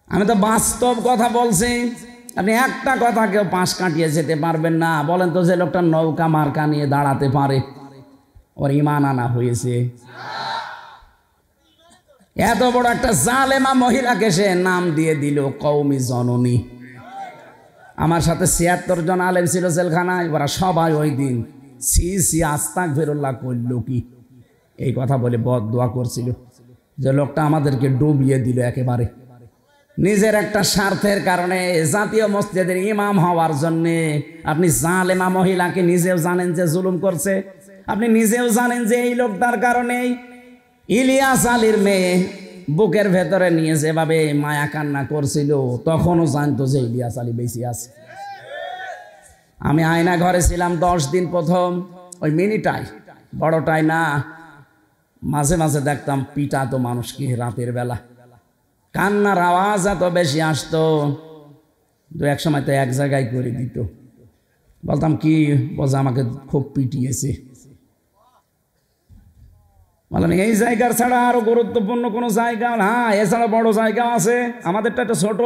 আমি তো বাস্তব কথা বলছি। আপনি একটা কথা কেউ পাশ কাটিয়ে যেতে পারবেন না। বলেন তো, যে লোকটা নৌকা মার্কা নিয়ে দাঁড়াতে পারে ওর ইমান আনা হয়েছে? এত বড় একটা জালেমা মহিলাকে সে নাম দিয়ে দিল কওমি জননী। আমার সাথে 76 জন আলেম ছিল জেলখানায়, ওরা সবাই ওই দিন সি আস্তাগফিরুল্লাহ করল কি এই কথা বলে বদদোয়া করছিল যে লোকটা আমাদেরকে ডুবিয়ে দিল একেবারে। নিজের একটা স্বার্থের কারণে জাতীয় মসজিদের ইমাম হওয়ার জন্য আপনি জালেমা মহিলাকে নিজেও জানেন যে জুলুম করছে, আপনি নিজেও জানেন যে এই লোকটার কারণেই ইলিয়াস আলীর মেয়ে বুকের ভেতরে নিয়ে যেভাবে মায়া কান্না করছিল, তখনও জানতো যে ইলিয়াস আলী বেঁচে আছে। আমি আয়না ঘরে ছিলাম 10 দিন, প্রথম ওই মিনিটাই, বড়টাই না, মাঝে মাঝে দেখতাম পিটাতো মানুষকে রাতের বেলা, কান্নার আওয়াজ এত বেশি আসতো। 2-1 সময় তো এক জায়গায় করে দিত। বলতাম কি? বলছে আমাকে খুব পিটিয়েছে। বললাম এই জায়গার ছাড়া আরো গুরুত্বপূর্ণ কোনো জায়গা? হ্যাঁ, এছাড়া বড় জায়গা আছে, আমাদেরটা একটা ছোট,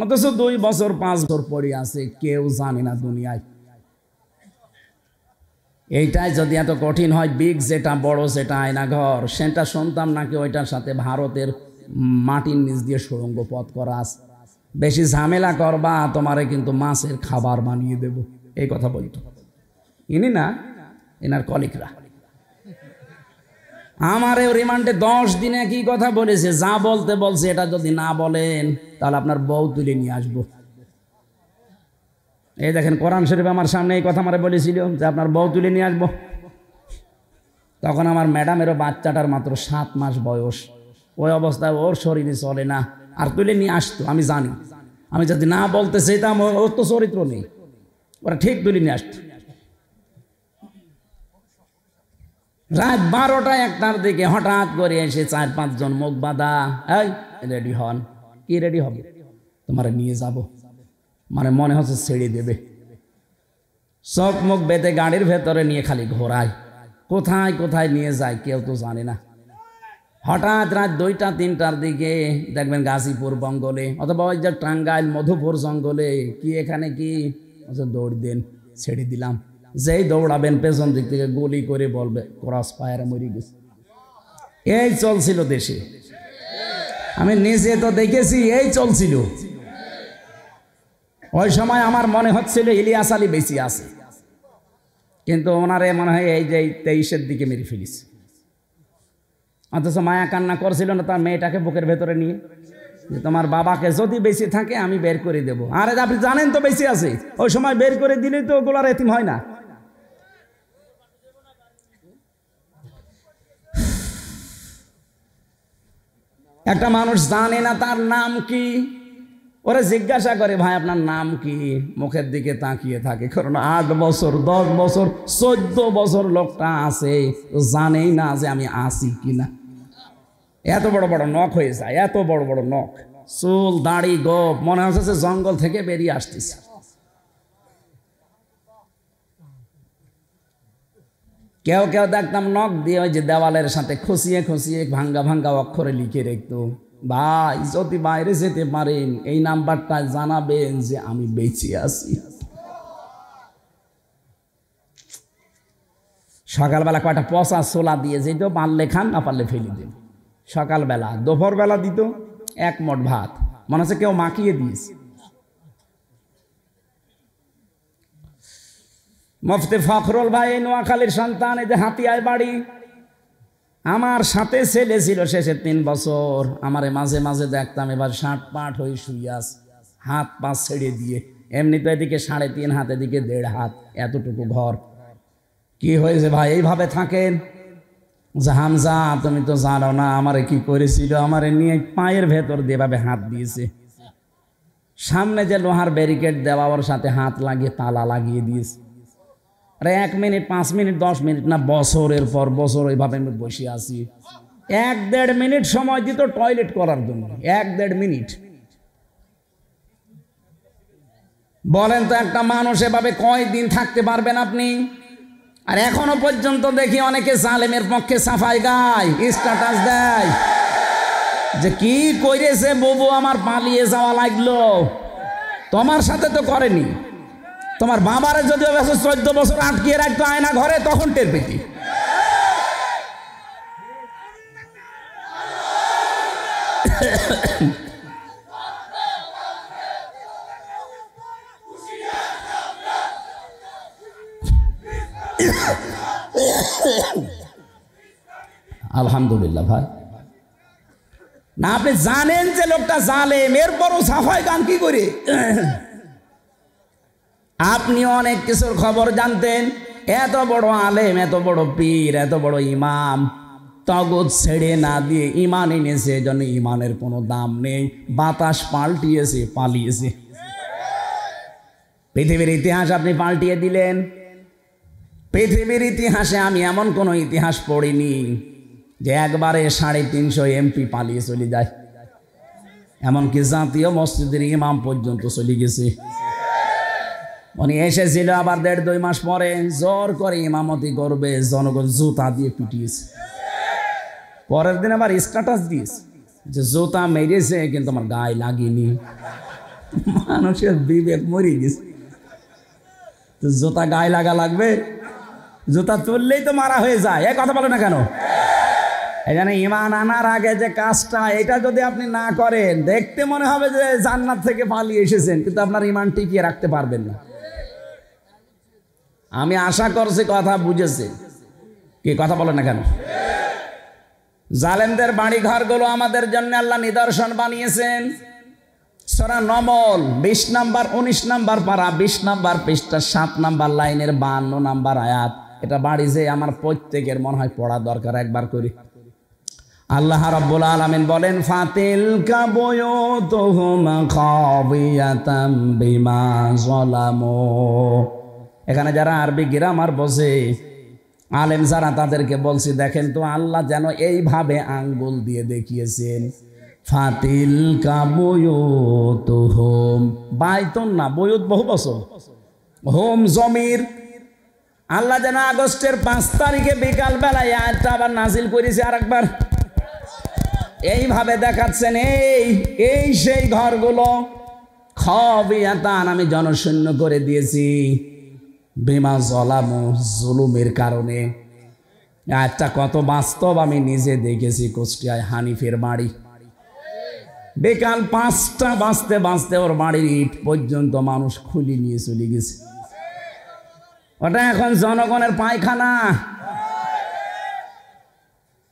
অথচ 2 বছর 5 বছর পড়ে আছে, কেউ জানে না দুনিয়ায়। এইটাই যদি এত কঠিন হয়, বিগ যেটা বড় যেটা আয়না ঘর, সেটা শুনতাম নাকি ওইটার সাথে ভারতের মাটির নিচ দিয়ে সুড়ঙ্গ পথ করা আছে, বেশি ঝামেলা করবা তোমারে কিন্তু মাছের খাবার বানিয়ে দেব, এই কথা বলতো। ইনি না, এনার কলিগরা আমার রিমান্ডে 10 দিনে কি কথা বলেছে, যা বলতে বলছে এটা যদি না বলেন তাহলে আপনার বউ তুলে নিয়ে আসবো। এই দেখেন, কোরআন শরীফ আমার সামনে এই কথা আমারে বলেছিল যে আপনার বউ তুলে নিয়ে আসবো। তখন আমার ম্যাডামেরও বাচ্চাটার মাত্র 7 মাস বয়স। ওই অবস্থায় ওর শরীরে চলে না, আর তুলে নিয়ে আসতো। আমি জানি, আমি যদি না বলতে চাইতাম, ওর তো চরিত্র নেই, ওরা ঠিক তুলে নিয়ে আসতো। রাত 12টা-1টার দিকে হঠাৎ করে এসে 4-5 জন মুখ বাঁধা, এই রেডি হন। কি রেডি হবে? তোমার নিয়ে যাব। মানে মনে হচ্ছে ছেড়ে দেবে। চোখ মুখ বেঁধে গাড়ির ভেতরে নিয়ে খালি ঘোরায়, কোথায় কোথায় নিয়ে যায় কেউ তো জানে না। হঠাৎ রাত 2টা-3টার দিকে দেখবেন গাজীপুর বঙ্গলে, অথবা ওই যে টাঙ্গাইল মধুপুর জঙ্গলে, কি এখানে কি দৌড় দেন, ছেড়ে দিলাম। যেই দৌড়াবেন পেছন দিক থেকে গুলি করে বলবে ক্রস ফায়ারে মরে গেছে। এই চলছিল দেশে, আমি নিজে তো দেখেছি, এই চলছিল। ওই সময় আমার মনে হচ্ছিল ইলিয়াস আলী বেঁচে আছে, কিন্তু ওনারে মনে হয় এই যে 23-এর দিকে মেরে ফেলিস। অথচ মায়া কান্না করছিল না তার মেয়েটাকে বুকের ভেতরে নিয়ে, যে তোমার বাবাকে যদি বেঁচে থাকে আমি বের করে দেবো। আরে আপনি জানেন তো বেঁচে আছে, ওই সময় বের করে দিলেই তো ওগুলার এতিম হয় না। একটা মানুষ জানে না তার নাম কি, ওরা জিজ্ঞাসা করে ভাই আপনার নাম কি, মুখের দিকে তাকিয়ে থাকে। কারণ 8 বছর 10 বছর 14 বছর লোকটা আছে, জানেই না যে আমি আছি কিনা। এত বড় বড় নখ হয়ে যায়, এত বড় বড় নখ, চুল দাড়ি গোপ, মনে হচ্ছে যে জঙ্গল থেকে বেরিয়ে আসতেছে। কেউ কেউ দেখতাম নখ দিয়ে ওই যে দেওয়ালের সাথে খুশিয়ে খুশিয়ে ভাঙ্গা ভাঙ্গা অক্ষরে লিখে রাখতো, ভাই যদি বাইরে যেতে পারেন এই নাম্বারটা জানাবেন যে আমি বেঁচে আছি। সকালবেলা কয়টা পচা ছোলা দিয়ে যেত, পারলে খান না পারলে ফেলে দিন। সকালবেলা, দুপুরবেলা দিত এক মোট ভাত, মনে হচ্ছে কেউ মাখিয়ে দিয়েছে। মুফতি ফখরুল ভাই নোয়াখালীর সন্তান, এই যে হাতিয়ায় বাড়ি, আমার সাথে ছেলে ছিল শেষে 3 বছর। আমারে মাঝে মাঝে দেখতাম এবার 60 পাট হয়ে শুয়ে আছে, হাত পা ছেড়ে দিয়ে। এমনি তো এদিকে 3.5 হাত, এদিকে 1.5 হাত, এতটুকু ঘর। কি হয়েছে ভাই এইভাবে থাকেন? হামজা তুমি তো জানো না আমারে কি করেছিল, আমারে নিয়ে পায়ের ভেতর দিয়ে ভাবে হাত দিয়েছে। সামনে যে লোহার ব্যারিকেড দেওয়া, ওর সাথে হাত লাগিয়ে তালা লাগিয়ে দিয়েছে। আরে 1 মিনিট, 5 মিনিট, 10 মিনিট না, বছরের পর বছর ওইভাবে আমি বসে আছি। 1-1.5 মিনিট সময় দিত টয়লেট করার জন্য, 1-1.5 মিনিট। বলেন তো একটা মানুষ এভাবে কয়দিন থাকতে পারবেন আপনি? আর এখনো পর্যন্ত দেখি অনেকে জালেমের পক্ষে সাফাই গায়, স্ট্যাটাস দেয় যে কি করেছে বুবু আমার, পালিয়ে যাওয়া লাগলো। তোমার সাথে তো করেনি, তোমার বাবারে যদি 14 বছর আটকিয়ে রাখতো আয়না ঘরে, তখন টের পেতি। আলহামদুলিল্লাহ ভাই, না আপনি জানেন যে লোকটা জালেম, এরপরও সাফাই গান কি করে? আপনি অনেক কিছুর খবর জানতেন, এত বড় আলেম, এত বড় পীর, এত বড় ইমাম, তগত ছেড়ে না দিয়ে ইমান এনেছে, এজন্য ইমানের কোনো দাম নেই। বাতাস পাল্টিয়েছে, পালিয়েছে। পৃথিবীর ইতিহাস আপনি পাল্টিয়ে দিলেন। পৃথিবীর ইতিহাসে আমি এমন কোনো ইতিহাস পড়িনি যে একবারে 350 এমপি পালিয়ে চলে যায়। এমনকি জাতীয় মসজিদের ইমাম পর্যন্ত চলে গেছে। উনি এসেছিল, আবার 1.5-2 মাস পরে জোর করে ইমামতি করবে, জনগণ জুতা দিয়ে পিটিয়েছে। পরের দিন আবার স্ট্যাটাস দিয়েছে যে জুতা মেরেছে কিন্তু আমার গায়ে লাগেনি। মানুষের বিবেক মরে গেছে। তো জুতা গায়ে লাগা লাগবে? জুতা তুললেই তো মারা হয়ে যায়। এই কথা বলে না কেন? এই জন্য ইমান আনার আগে যে কাজটা, এটা যদি আপনি না করেন, দেখতে মনে হবে যে জান্নাত থেকে পালিয়ে এসেছেন, কিন্তু আপনার ইমান টিকিয়ে রাখতে পারবেন না। আমি আশা করছি কথা বুঝেছে। কি কথা বলে না কেন? জালেমদের বাড়ি ঘরগুলো আমাদের জন্য আল্লাহ নিদর্শন বানিয়েছেন। সূরা নমল 20 নাম্বার 19 নাম্বার পারা 20 নাম্বার পৃষ্ঠা 7 নাম্বার লাইনের 52 নাম্বার আয়াত। এটা বাড়ি যে আমার প্রত্যেকের মনে হয় পড়া দরকার একবার করে। আল্লাহ রাব্বুল আলামিন বলেন, ফাতিলকা বুয়ুতুহুম খাবিয়াতাম বিমা যালামু। এখানে যারা আরবি গ্রামার বোঝে, আলেম যারা, তাদেরকে বলছি দেখেন তো আল্লাহ যেন এইভাবে আঙ্গুল দিয়ে দেখিয়েছেন, ফাতিলকা বুয়ুতুহুম, বাইতুন না, বুয়ুত বহু বছর, হোম জমির। আল্লাহ যেন আগস্টের 5 তারিখে বিকাল বেলায় আয়াতটা আবার নাজিল করেছে আরেকবার। এইভাবে দেখাচ্ছেন, এই সেই ঘরগুলো, খাবিয়াতান, আমি জনশূন্য করে দিয়েছি, বিমা যালামু, জুলুমের কারণে। আয়াতটা কত বাস্তব আমি নিজে দেখেছি। কুষ্টিয়ায় হানিফের বাড়ি, বিকাল 5টা বাজতে বাজতে ওর বাড়ির ইট পর্যন্ত মানুষ খুলি নিয়ে চলে গেছে। ওটা এখন জনগণের পায়খানা।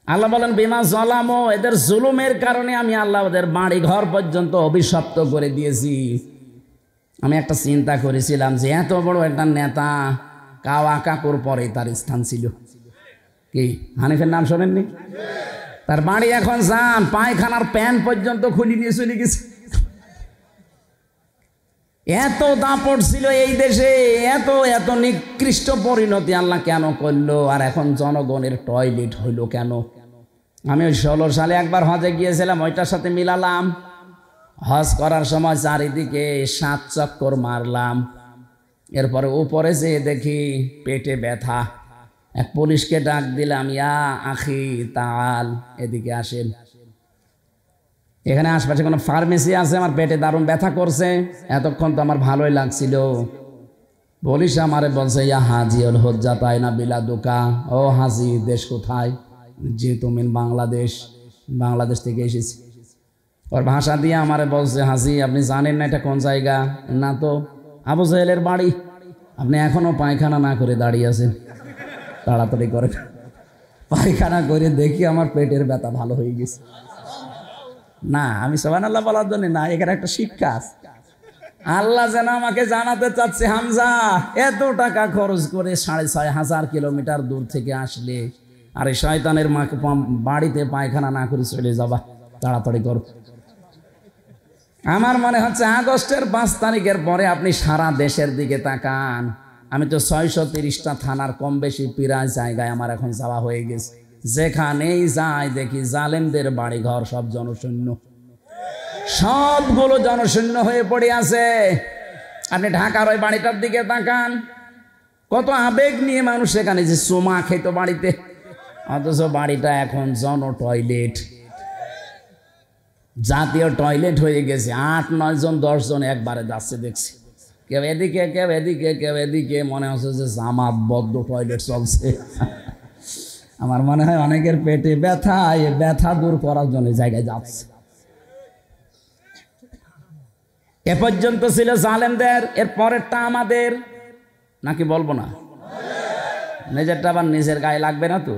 আল্লাহ বলেন বিমা যালামু, এদের জুলুমের কারণে আমি আল্লাহ ওদের বাড়ি ঘর পর্যন্ত অভিশপ্ত করে দিয়েছি। আমি একটা চিন্তা করেছিলাম যে এত বড় একটা নেতা, কাওয়া কাকুর পরে তার স্থান ছিল কি? হানিফের নাম শোনেননি? তার বাড়ি এখন যান, পায়খানার প্যান পর্যন্ত খুলি নিয়ে চলে গেছে। এত দাপট ছিল এই দেশে, এত এত নিকৃষ্ট পরিণতি আল্লাহ কেন করলো? আর এখন জনগণের টয়লেট হইল কেন? আমি ওই 16 সালে একবার হজে গিয়েছিলাম, ওইটার সাথে মিলালাম। হজ করার সময় চারিদিকে 7 চক্কর মারলাম। এরপরে উপরে যেয়ে দেখি পেটে ব্যথা। এক পুলিশকে ডাক দিলাম, ইয়া আখি তাল, এদিকে আসেন। এখানে আশপাশে কোনো ফার্মেসি আছে? আমার পেটে দারুণ ব্যথা করছে, এতক্ষণ তো আমার ভালোই লাগছিল। পুলিশ আমারে বলছে, ইয়া হাজি ওল হজ্জা তাই না বিলা দোকা। ও হাজি, দেশ কোথায়? জি তুমি বাংলাদেশ। বাংলাদেশ থেকে এসেছি। ওর ভাষা দিয়ে আমারে বলছে, হাজি আপনি জানেন না এটা কোন জায়গা? না তো। আবু জাহেলের বাড়ি। আপনি এখনো পায়খানা না করে দাঁড়িয়ে আছেন, তাড়াতাড়ি করেন। পায়খানা করে দেখি আমার পেটের ব্যথা ভালো হয়ে গেছে। না, আমি সুবহানাল্লাহ বলার জন্য না, এখানে একটা শিক্ষা আছে। আল্লাহ যেন আমাকে জানাতে চাচ্ছে, হামজা এত টাকা খরচ করে 6,500 কিলোমিটার দূর থেকে আসলে আর এই শয়তানের মাকে বাড়িতে পায়খানা না করে চলে যাবা, তাড়াতাড়ি করো। আমার মনে হচ্ছে আগস্টের 5 তারিখের পরে আপনি সারা দেশের দিকে তাকান। আমি তো 630টা থানার কম বেশি প্রায় জায়গায় আমার এখন যাওয়া হয়ে গেছে। যেখানেই যাই দেখি জালেমদের বাড়ি ঘর সব জনশূন্য, সবগুলো জনশূন্য হয়ে পড়ে আছে। আপনি ঢাকার ওই বাড়িটার দিকে তাকান, কত আবেগ নিয়ে মানুষ সেখানে যে চুমা খেত বাড়িতে, অথচ বাড়িটা এখন জন টয়লেট, জাতীয় টয়লেট হয়ে গেছে। 8-9 জন 10 জন একবারে যাচ্ছে দেখছি, কেউ এদিকে কেউ এদিকে কেউ এদিকে, মনে হচ্ছে যে জামাত বদ্ধ টয়লেট চলছে। আমার মনে হয় অনেকের পেটে ব্যথা, এই ব্যথা দূর করার জন্য জায়গায় যাচ্ছে। এ পর্যন্ত ছিল জালেমদের, এর পরেরটা আমাদের, নাকি বলবো না? নিজেরটা আবার নিজের গায়ে লাগবে না তো।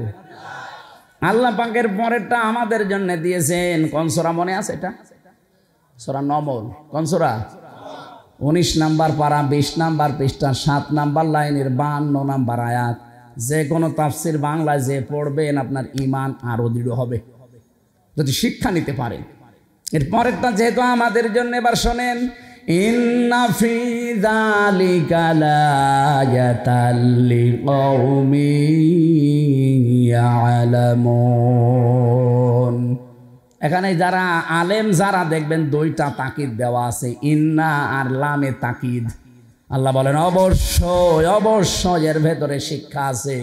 আল্লাহ পাকের পরেরটা আমাদের জন্য দিয়েছেন। কোন সূরা মনে আছে? এটা সূরা নমল। কোন সূরা? 19 নাম্বার পারা, 20 নাম্বার পৃষ্ঠা, 7 নাম্বার লাইনের 52 নাম্বার আয়াত। যে কোনো তাফসির বাংলায় যে পড়বেন আপনার ঈমান আরো দৃঢ় হবে যদি শিক্ষা নিতে পারেন। এর পরেরটা যেহেতু আমাদের জন্য, এবার শোনেন, ইন্না ফি যালিকা লায়াতাল লিকাউমিন ইয়ালামুন। এখানে যারা আলেম যারা দেখবেন 2টা তাকিদ দেওয়া আছে, ইন্না আর লামে তাকিদ। আল্লাহ বলেন অবশ্যই অবশ্যই এর ভেতরে শিক্ষা আছে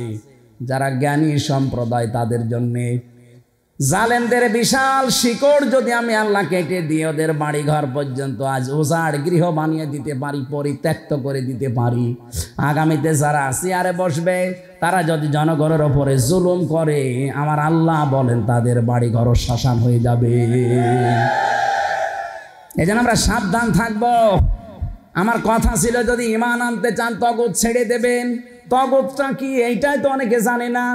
যারা জ্ঞানী সম্প্রদায় তাদের জন্যে। জালেমদের বিশাল শিকড় যদি আমি আল্লাহ কেটে দিয়ে ওদের বাড়ি ঘর পর্যন্ত আজ উজাড় গৃহ বানিয়ে দিতে পারি, পরিত্যক্ত করে দিতে পারি, আগামীতে যারা চেয়ারে বসবে তারা যদি জনগণের ওপরে জুলুম করে, আমার আল্লাহ বলেন তাদের বাড়ি ঘর শ্মশান হয়ে যাবে। এই জন্য আমরা সাবধান থাকবো। আমার কথা ছিল, যদি ঈমান আনতে চান তাগুত ছেড়ে দেবেন। তাগুতটা কি এইটাই তো অনেকে জানে না।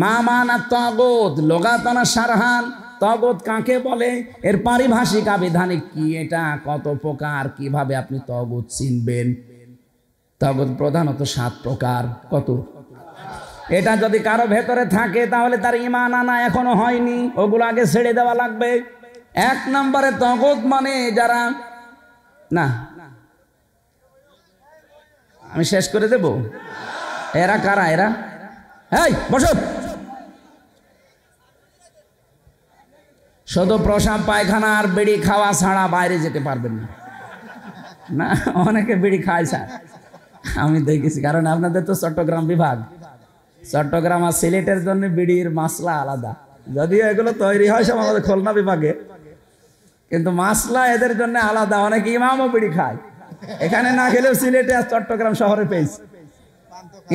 মা মানা তাগুত লোগাতানা সারহান, তাগুত কাকে বলে, এর পারিভাষিক আবিধানিক কি, এটা কত প্রকার, কিভাবে আপনি তাগুত চিনবেন? তাগুত প্রধানত 7 প্রকার। কত? এটা যদি কারো ভেতরে থাকে তাহলে তার ঈমান আনা এখনো হয়নি, ওগুলো আগে ছেড়ে দেওয়া লাগবে। 1 নম্বরে তাগুত মানে যারা, না আমি শেষ করে দেব। এরা কারা? এরা, এই বসো, শুধু প্রসাব পায়খানা আর বিড়ি খাওয়া ছাড়া বাইরে যেতে পারবেন না। না, অনেকে বিড়ি খায় স্যার, আমি দেখেছি। কারণ আপনাদের তো চট্টগ্রাম বিভাগ, চট্টগ্রাম আর সিলেটের জন্য বিড়ির মাসলা আলাদা, যদিও এগুলো তৈরি হয় সব আমাদের খুলনা বিভাগে, কিন্তু মাসলা এদের জন্য আলাদা। অনেকে ইমামও বিড়ি খায়, এখানে না খেলেও সিলেটে আর চট্টগ্রাম শহরে পেয়েছে।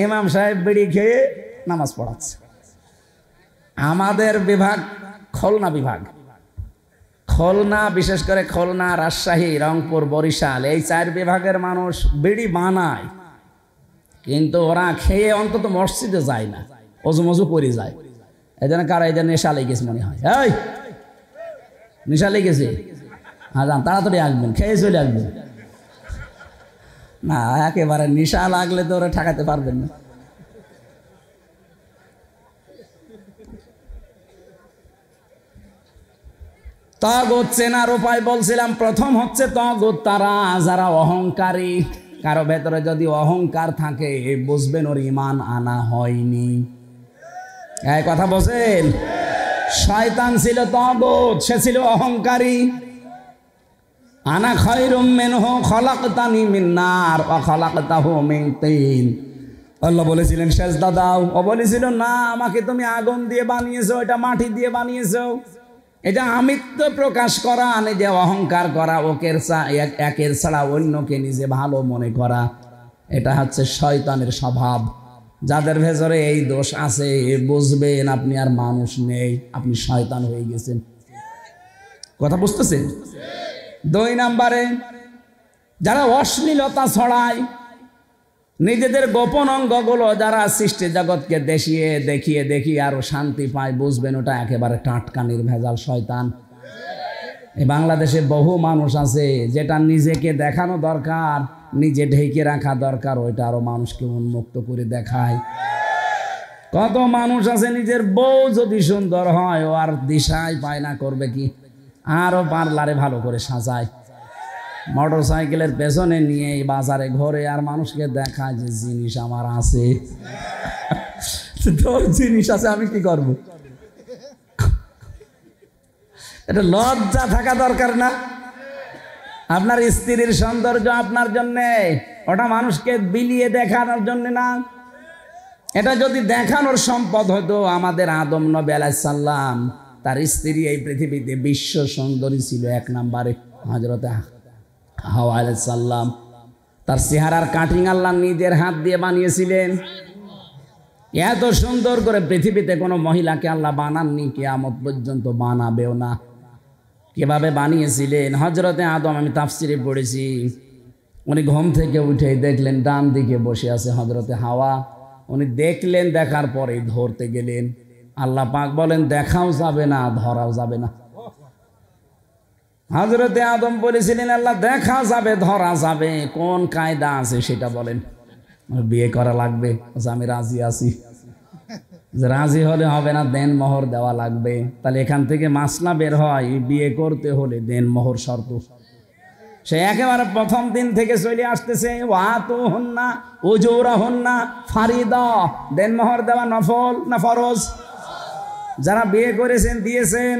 ইমাম সাহেব বিড়ি খেয়ে নামাজ পড়াচ্ছে। আমাদের বিভাগ খুলনা বিভাগ, খুলনা, বিশেষ করে খুলনা, রাজশাহী, রংপুর, বরিশাল, এই 4 বিভাগের মানুষ বিড়ি বানায়, কিন্তু ওরা খেয়ে অন্তত মসজিদে যায় না, অজু মজু করে যায়। এই জন্য কারা, এই জন্য নেশা লেগেছে মনে হয়। এই নেশা লেগেছে, হ্যাঁ যান তাড়াতাড়ি আসবেন, খেয়ে চলে আসবেন। না, একেবারে নেশা লাগলে তো ওরা ঠেকাতে পারবেন না। তাগুত চেনার উপায় বলছিলাম, প্রথম হচ্ছে তাগুত তারা যারা অহংকারী। কারো ভেতরে যদি অহংকার থাকে বুঝবেন ওর ঈমান আনা হয়নি। এই কথা বলেন, শয়তান ছিল তাগুত, সে ছিল অহংকারী। আনা খায়রুম মিনহু খলাকতানি মিন নার ওয়া খলাকতাহু মিন তিন। আল্লাহ বলেছিলেন সেজদা দাও, ও বলেছিল না আমাকে তুমি আগুন দিয়ে বানিয়েছো, এটা মাটি দিয়ে বানিয়েছো। এটা আমিত্ব প্রকাশ করা, নিজে অহংকার করা, একের ছাড়া অন্যকে নিজে ভালো মনে করা, এটা হচ্ছে শয়তানের স্বভাব। যাদের ভেতরে এই দোষ আছে বুঝবেন আপনি আর মানুষ নেই, আপনি শয়তান হয়ে গেছেন। কথা বুঝতেছেন? 2 নম্বরে যারা অশ্লীলতা ছড়ায়, নিজেদের গোপন অঙ্গগুলো যারা সৃষ্টি জগৎকে দেখিয়ে আরো শান্তি পায়, বুঝবেন ওটা একেবারে টাটকা নির্ভেজাল শয়তান। এই বাংলাদেশে বহু মানুষ আছে যেটা নিজেকে দেখানো দরকার, নিজে ঢেকে রাখা দরকার, ওইটা আরো মানুষকে উন্মুক্ত করে দেখায়। কত মানুষ আছে নিজের বউ যদি সুন্দর হয় ও আর দিশায় পায় না, করবে কি, আরো পার্লারে ভালো করে সাজায়, মোটর সাইকেলের পেছনে নিয়ে বাজারে ঘরে আর মানুষকে দেখায় যে জিনিস আমার আছে। তোর জিনিস আছে, আমি কি করব? এটা লজ্জা থাকা দরকার না? আপনার স্ত্রীর সৌন্দর্য আপনার জন্যে, ওটা মানুষকে বিলিয়ে দেখানোর জন্য না। এটা যদি দেখানোর সম্পদ হতো, আমাদের আদম নবী আলাইহিস সালাম তার স্ত্রী এই পৃথিবীতে বিশ্ব সুন্দরী ছিল 1 নম্বরে, হযরত হাওয়া আলাইহিস সালাম। তার চেহারার কাটিং আল্লাহ নিজের হাত দিয়ে বানিয়েছিলেন। এত সুন্দর করে পৃথিবীতে কোনো মহিলাকে আল্লাহ বানাননি, কিয়ামত পর্যন্ত বানাবেও না। কিভাবে বানিয়েছিলেন হযরতে আদম, আমি তাফসিরে পড়েছি, উনি ঘুম থেকে উঠে দেখলেন ডান দিকে বসে আছে হযরতে হাওয়া। উনি দেখলেন, দেখার পরে ধরতে গেলেন। আল্লাহ পাক বলেন দেখাও যাবে না, ধরাও যাবে না। হযরতে আদম বলেছিলেন আল্লাহ দেখা যাবে, ধরা যাবে, কোন কায়দা আছে সেটা বলেন। বিয়ে করা লাগবে, আমি রাজি আছি। রাজি হলে হবে না, দেন মোহর দেওয়া লাগবে। তাহলে এখান থেকে মাসলা বের হয়, বিয়ে করতে হলে দেন মোহর শর্ত। সে একেবারে প্রথম দিন থেকে চলে আসতেছে, ওয়াতুহুন্না উজুরাহুন্না ফারিদা, দেন মোহর দেওয়া নফল না ফরজ? যারা বিয়ে করেছেন দিয়েছেন,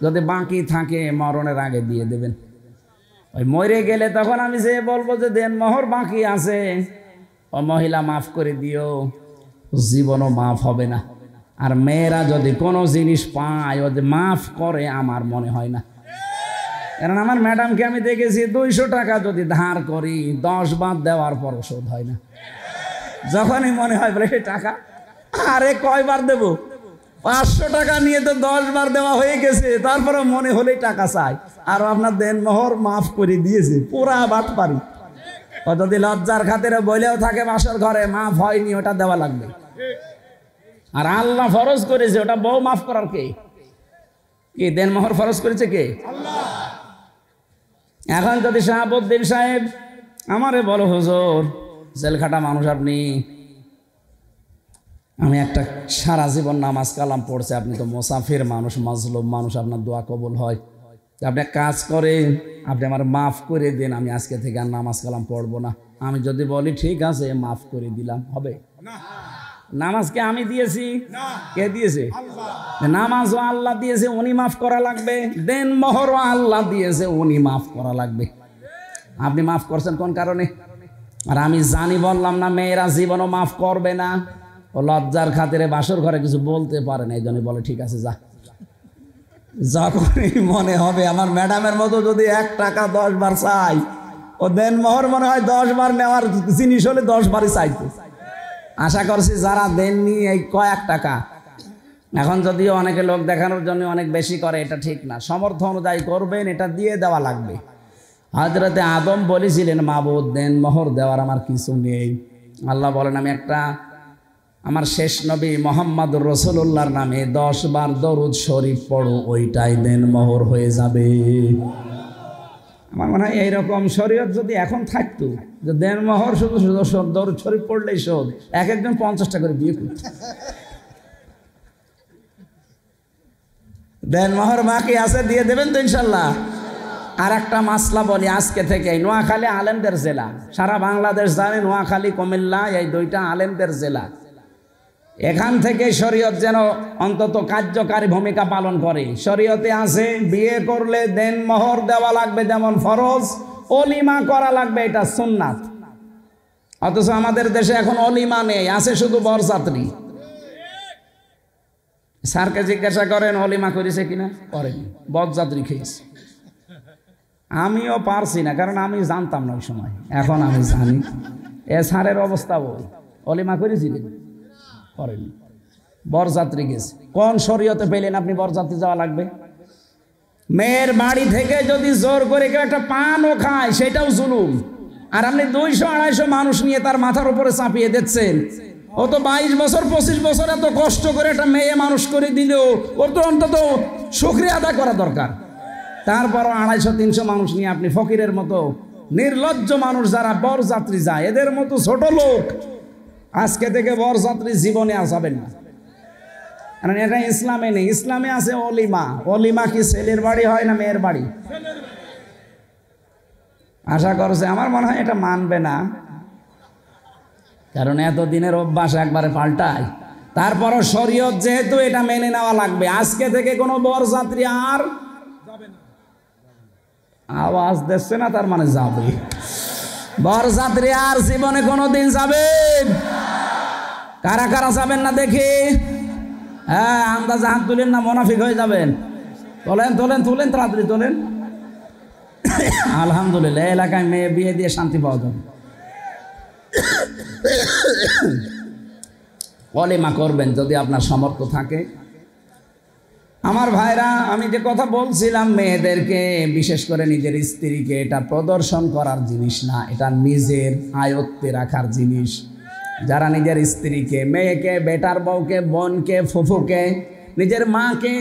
যদি বাকি থাকে মরণের আগে দিয়ে দেবেন। ওই মরে গেলে তখন আমি যে বলবো যে দেন মোহর বাকি আছে, ও মহিলা মাফ করে দিও, জীবনও মাফ হবে না। আর মেয়েরা যদি কোনো জিনিস পায় ও যে মাফ করে, আমার মনে হয় না। কারণ আমার ম্যাডামকে আমি দেখেছি 200 টাকা যদি ধার করি 10 বার দেওয়ার পর শোধ হয় না। যখনই মনে হয় বলে টাকা আরে কয়বার দেব, 500 টাকা নিয়ে তো 10 বার দেওয়া হয়ে গেছে, তারপরে মনে হলেই টাকা চাই। আর আপনার দেন মোহর মাফ করে দিয়েছে, পুরা বাট পারি। ও যদি লজ্জার খাতিরে বলেও থাকে বাসর ঘরে মাফ হয়নি, ওটা দেওয়া লাগবে। আর আল্লাহ ফরজ করেছে, ওটা বউ মাফ করার কে? কি দেন মোহর ফরজ করেছে কে? আল্লাহ। এখন যদি শাহাবুদ্দিন সাহেব আমারে বলো হুজুর জেলখাটা মানুষ আপনি, আমি একটা সারা জীবন নামাজ কালাম পড়ছে, আপনি তো মুসাফির মানুষ, মাজলুম মানুষ, আপনার দোয়া কবুল হয়, আপনি কাজ করেন, আপনি আমার মাফ করে দিন, আমি আজকে থেকে আর নামাজ কালাম পড়বো না। আমি যদি বলি ঠিক আছে মাফ করে দিলাম, হবে? নামাজকে আমি দিয়েছি? কে দিয়েছে? নামাজও আল্লাহ দিয়েছে, উনি মাফ করা লাগবে। দেন মোহরও আল্লাহ দিয়েছে, উনি মাফ করা লাগবে। আপনি মাফ করছেন কোন কারণে? আর আমি জানি বললাম না মেয়েরা জীবনও মাফ করবে না, ও লজ্জার খাতিরে বাসর ঘরে কিছু বলতে পারে না, এই জন্য বলে ঠিক আছে যা। যখনই মনে হবে আমার ম্যাডামের মতো যদি 1 টাকা 10 বার চাই, ও দেন মোহর মনে হয় 10 বার নেওয়ার জিনিস হলে 10 বারই চাইতো। আশা করছি যারা দেননি এই কয়েক টাকা, এখন যদিও অনেকে লোক দেখানোর জন্য অনেক বেশি করে, এটা ঠিক না। সমর্থ অনুযায়ী করবেন, এটা দিয়ে দেওয়া লাগবে। হযরতে আদম বলেছিলেন মাবুদ দেন মোহর দেওয়ার আমার কিছু নেই। আল্লাহ বলেন আমি একটা আমার শেষ নবী মুহাম্মদুর রাসূলুল্লাহর নামে 10 বার দরুদ শরীফ পড়ো, ওইটাই দেন মোহর হয়ে যাবে। আমার মনে হয় এইরকম শরীয়ত যদি এখন থাকতো, যে দেন মোহর শুধু দরুদ শরীফ পড়লেই শোধ, এক একজন 50 টাকা করে বিয়ে করত। দেন মোহর বাকি আছে, দিয়ে দেবেন তো ইনশাল্লাহ। আর একটা মাসলা বলি আজকে থেকে, নোয়াখালী আলেমদের জেলা, সারা বাংলাদেশ জানে নোয়াখালী কুমিল্লা এই 2টা আলেমদের জেলা। এখান থেকে শরীয়ত যেন অন্তত কার্যকারী ভূমিকা পালন করে। শরীয়তে আছে বিয়ে করলে দেনমোহর দেওয়া লাগবে যেমন ফরজ, অলিমা করা লাগবে এটা সুন্নাত। অথচ আমাদের দেশে এখন অলিমা নেই, আছে শুধু বরযাত্রী। স্যারকে জিজ্ঞাসা করেন অলিমা করেছে কিনা, করেনি, বরযাত্রী খেয়েছে। আমিও পারছি না, কারণ আমি জানতাম না ওই সময়, এখন আমি জানি। এ স্যারের অবস্থা ওই, অলিমা করেছি কিনা, করেনি, বরযাত্রী গেছে। কোন শরীয়তে পেলেন আপনি বরযাত্রী যাওয়া লাগবে? মেয়ের বাড়ি থেকে যদি জোর করে কেউ একটা পানও খায় সেটাও জুলুম, আর আপনি 200-250 মানুষ নিয়ে তার মাথার উপরে চাপিয়ে দিচ্ছেন। ও তো 22 বছর 25 বছর এত কষ্ট করে একটা মেয়ে মানুষ করে দিল, ওর তো অন্তত শুকরিয়া আদায় করা দরকার। তারপরও 250-300 মানুষ নিয়ে আপনি ফকিরের মতো নির্লজ্জ মানুষ যারা বরযাত্রী যায়, এদের মতো ছোট লোক আজকে থেকে বরযাত্রী জীবনে আসাবেন না, কারণ এটা ইসলামে নেই। ইসলামে আছে অলিমা। অলিমা কি ছেলের বাড়ি হয় না মেয়ের বাড়ি? আশা করছে, আমার মনে হয় এটা মানবে না, কারণ এতদিনের অভ্যাস একবারে পাল্টায়। তারপরও শরীয়ত যেহেতু এটা মেনে নেওয়া লাগবে, আজকে থেকে কোনো বরযাত্রী আর আওয়াজ দিচ্ছে না, তার মানে যাবে। বরযাত্রী আর জীবনে কোনোদিন যাবেন? কারা কারা যাবেন না দেখি? হ্যাঁ, আন্দাজে হাত তুলেন না, মুনাফিক হয়ে যাবেন। তোলেন তোলেন তোলেন, তাড়াতাড়ি তোলেন। আলহামদুলিল্লাহ, এলাকায় মেয়ে বিয়ে দিয়ে শান্তি পাওয়া যাবে। অলিমা করবেন যদি আপনার সামর্থ্য থাকে। আমার ভাইরা, আমি যে কথা বলছিলাম মেয়েদেরকে, বিশেষ করে নিজের স্ত্রীকে, এটা প্রদর্শন করার জিনিস না, এটা নিজের আয়ত্তে রাখার জিনিস। যারা নিজের স্ত্রীকে, মেয়েকে, বেটার বউকে, বোনকে, ফুফুকে, নিজের মাকে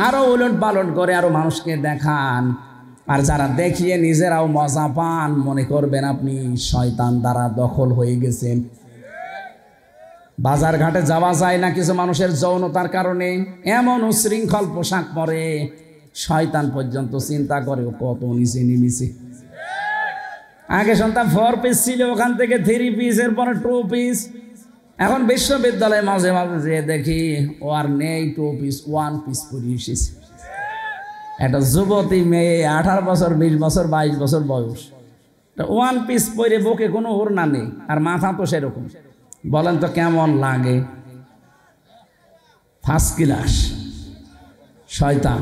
আরও উলট পালট করে আরও মানুষকে দেখান, আর যারা দেখিয়ে নিজেরাও মজা পান, মনে করবেন আপনি শয়তান দ্বারা দখল হয়ে গেছেন। বাজার ঘাটে যাওয়া যায় না কিছু মানুষের যৌনতার কারণে, এমন উশৃঙ্খল পোশাক পরে শয়তান পর্যন্ত চিন্তা করে কত নিচে নেমেছে। আগে শুনতাম 4 পিস ছিল, ওখান থেকে 3 পিস, এরপরে 2 পিস। এখন বিশ্ববিদ্যালয়ে মাঝে মাঝে যে দেখি ও আর নেই 2 পিস, 1 পিস পরে এসেছে। একটা যুবতী মেয়ে, 18 বছর, 20 বছর, 22 বছর বয়স, 1 পিস পরে, বুকে কোনো ওড়না নেই, আর মাথা তো সেরকম। বলেন তো কেমন লাগে? ফার্স্ট ক্লাস শয়তান।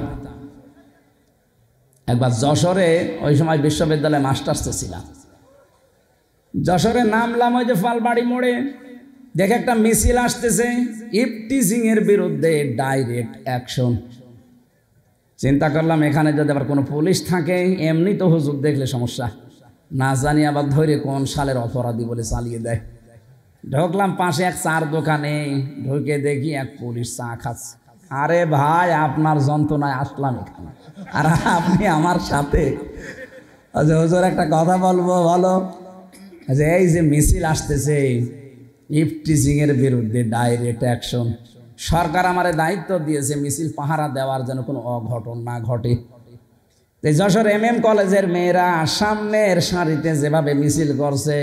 একবার যশোরে, ওই সময় বিশ্ববিদ্যালয়ে মাস্টার্সে ছিলাম, যশোরে নামলাম, ওই যে ফালবাড়ি মোড়ে দেখে একটা মিছিল আসতেছে ইফটিজিং এর বিরুদ্ধে, ডাইরেক্ট অ্যাকশন। চিন্তা করলাম এখানে যদি আবার কোনো পুলিশ থাকে, এমনি তো হুজুর দেখলে সমস্যা, না জানি আবার ধরে কোন সালের অপরাধী বলে চালিয়ে দেয়। ঢুকলাম পাশে এক চার দোকানে, ঢুকে দেখি এক পুলিশ চা খাচ্ছে। আরে ভাই, আপনার যন্ত্রণায় আসলাম এখানে, আর আপনি আমার সাথে। হুজুর একটা কথা বলবো, বলো। এই যে মিছিল আসতেছে ইফটিজিং এর বিরুদ্ধে, ডাইরেক্ট অ্যাকশন, সরকার আমারে দায়িত্ব দিয়েছে মিছিল পাহারা দেওয়ার, যেন কোনো অঘটন না ঘটে। যশোর MM কলেজের মেয়েরা সামনের সারিতে যেভাবে মিছিল করছে,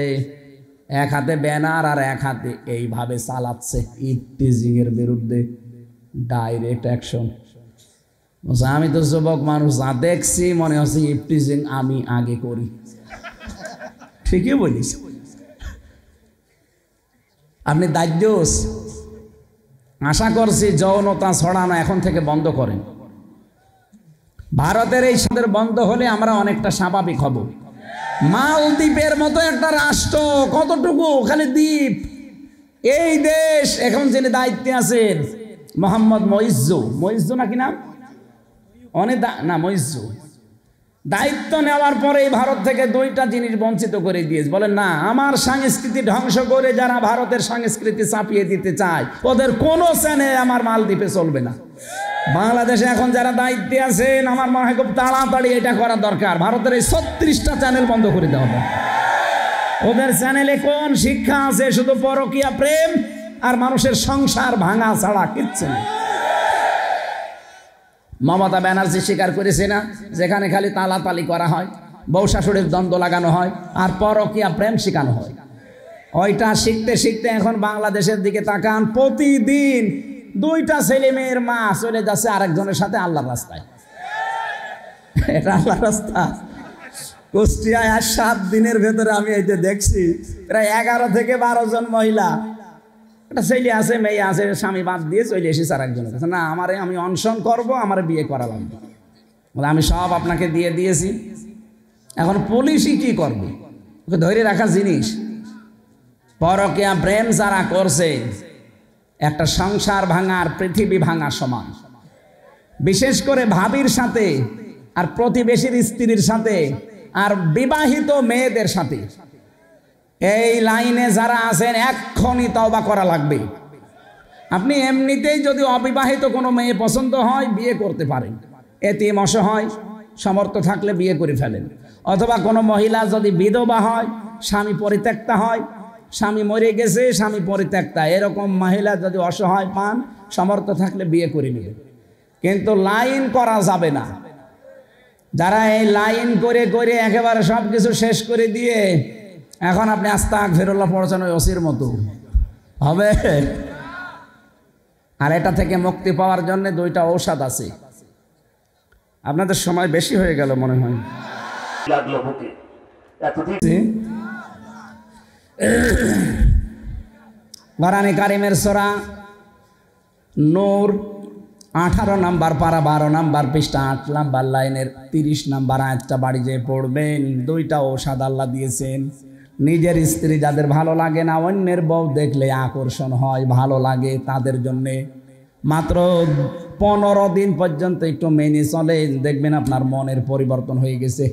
এক হাতে ব্যানার আর এক হাতে এইভাবে চালাচ্ছে, ইফটিজিং এর বিরুদ্ধে ডাইরেক্ট অ্যাকশন। আমি তো যুবক মানুষ, যা দেখছি মনে হচ্ছে ইফটিজিং আমি আগে করি। ঠিকই বলিস আপনি, দায়িত্ব। আশা করছি যৌনতা ছড়ানো এখন থেকে বন্ধ করেন। ভারতের এই সাদের বন্ধ হলে আমরা অনেকটা স্বাভাবিক হব। মালদ্বীপের মতো একটা রাষ্ট্র, কতটুকু খালি দ্বীপ, এই দেশ এখন যিনি দায়িত্বে আছেন মোহাম্মদ মইজ্জু নাকি নাম, অনেক না মইজ্জু, দায়িত্ব নেওয়ার পরে ভারত থেকে 2টা জিনিস বঞ্চিত করে দিয়েছে। বলেন না, আমার সংস্কৃতি ধ্বংস করে যারা ভারতের সংস্কৃতি চাপিয়ে দিতে চায়, ওদের কোনো চ্যানেল আমার মালদ্বীপে চলবে না। বাংলাদেশে এখন যারা দায়িত্বে আছেন, আমার মনে হয় খুব তাড়াতাড়ি এটা করা দরকার। ভারতের এই 36টা চ্যানেল বন্ধ করে দেওয়া হবে। ওদের চ্যানেলে কোন শিক্ষা আছে? শুধু পরকীয়া প্রেম আর মানুষের সংসার ভাঙা ছাড়া কিচ্ছু নেই। মমতা ব্যানার্জি স্বীকার করেছে না, যেখানে খালি তালাতালি করা হয়, বউ শাশুড়ির দ্বন্দ্ব লাগানো হয়, আর পরকীয়া প্রেম শেখানো হয়। ওইটা শিখতে শিখতে এখন বাংলাদেশের দিকে তাকান, প্রতিদিন 2টা ছেলে মেয়ের মা চলে যাচ্ছে আরেকজনের সাথে আল্লাহর রাস্তায়। এটা আল্লাহর রাস্তা? কুষ্টিয়ায় আর 7 দিনের ভেতরে আমি এই যে দেখছি প্রায় 11 থেকে 12 জন মহিলা, একটা ছেলে আছে মেয়ে আছে, স্বামী বাদ দিয়ে চলে এসেছে আরেকজনের কাছে। না, আমি অনশন করব, আমার বিয়ে করা লাগবে। আমি সব আপনাকে দিয়ে দিয়েছি, এখন পুলিশই কি করবে? ওকে ধরে রাখা জিনিস। পরকীয়া প্রেম যারা করছে, একটা সংসার ভাঙার পৃথিবী ভাঙা সমান। বিশেষ করে ভাবির সাথে, আর প্রতিবেশীর স্ত্রীর সাথে, আর বিবাহিত মেয়েদের সাথে। এই লাইনে যারা আছেন এক্ষুনি তওবা করা লাগবে। আপনি এমনিতেই যদি অবিবাহিত কোনো মেয়ে পছন্দ হয় বিয়ে করতে পারেন, এতিম অসহায় সামর্থ্য থাকলে বিয়ে করে ফেলেন। অথবা কোনো মহিলা যদি বিধবা হয়, স্বামী পরিত্যক্তা হয়, স্বামী মরে গেছে, স্বামী পরিত্যক্তা, এরকম মহিলা যদি অসহায় পান, সামর্থ্য থাকলে বিয়ে করে নেবেন। কিন্তু লাইন করা যাবে না। যারা এই লাইন করে করে একেবারে সব কিছু শেষ করে দিয়ে এখন আপনি আস্তাগফিরুল্লাহ পড়ছেন ওই ওসির মতো, হবে? আর এটা থেকে মুক্তি পাওয়ার জন্য 2টা ঔষধ আছে। আপনাদের সময় বেশি হয়ে গেল মনে হয়। কোরআনে কারিমের সূরা নূর 18 নম্বর পারা 12 নম্বর পৃষ্ঠা 8 নম্বর লাইনের 30 নম্বর আয়াতটা বাড়ি যেয়ে পড়বেন। 2টা ঔষধ আল্লাহ দিয়েছেন। নিজের স্ত্রী যাদের ভালো লাগে না, অন্যের বউ দেখলে আকর্ষণ হয়, ভালো লাগে, তাদের জন্যে মাত্র 15 দিন পর্যন্ত একটু মেনে চলেন, দেখবেন আপনার মনের পরিবর্তন হয়ে গেছে।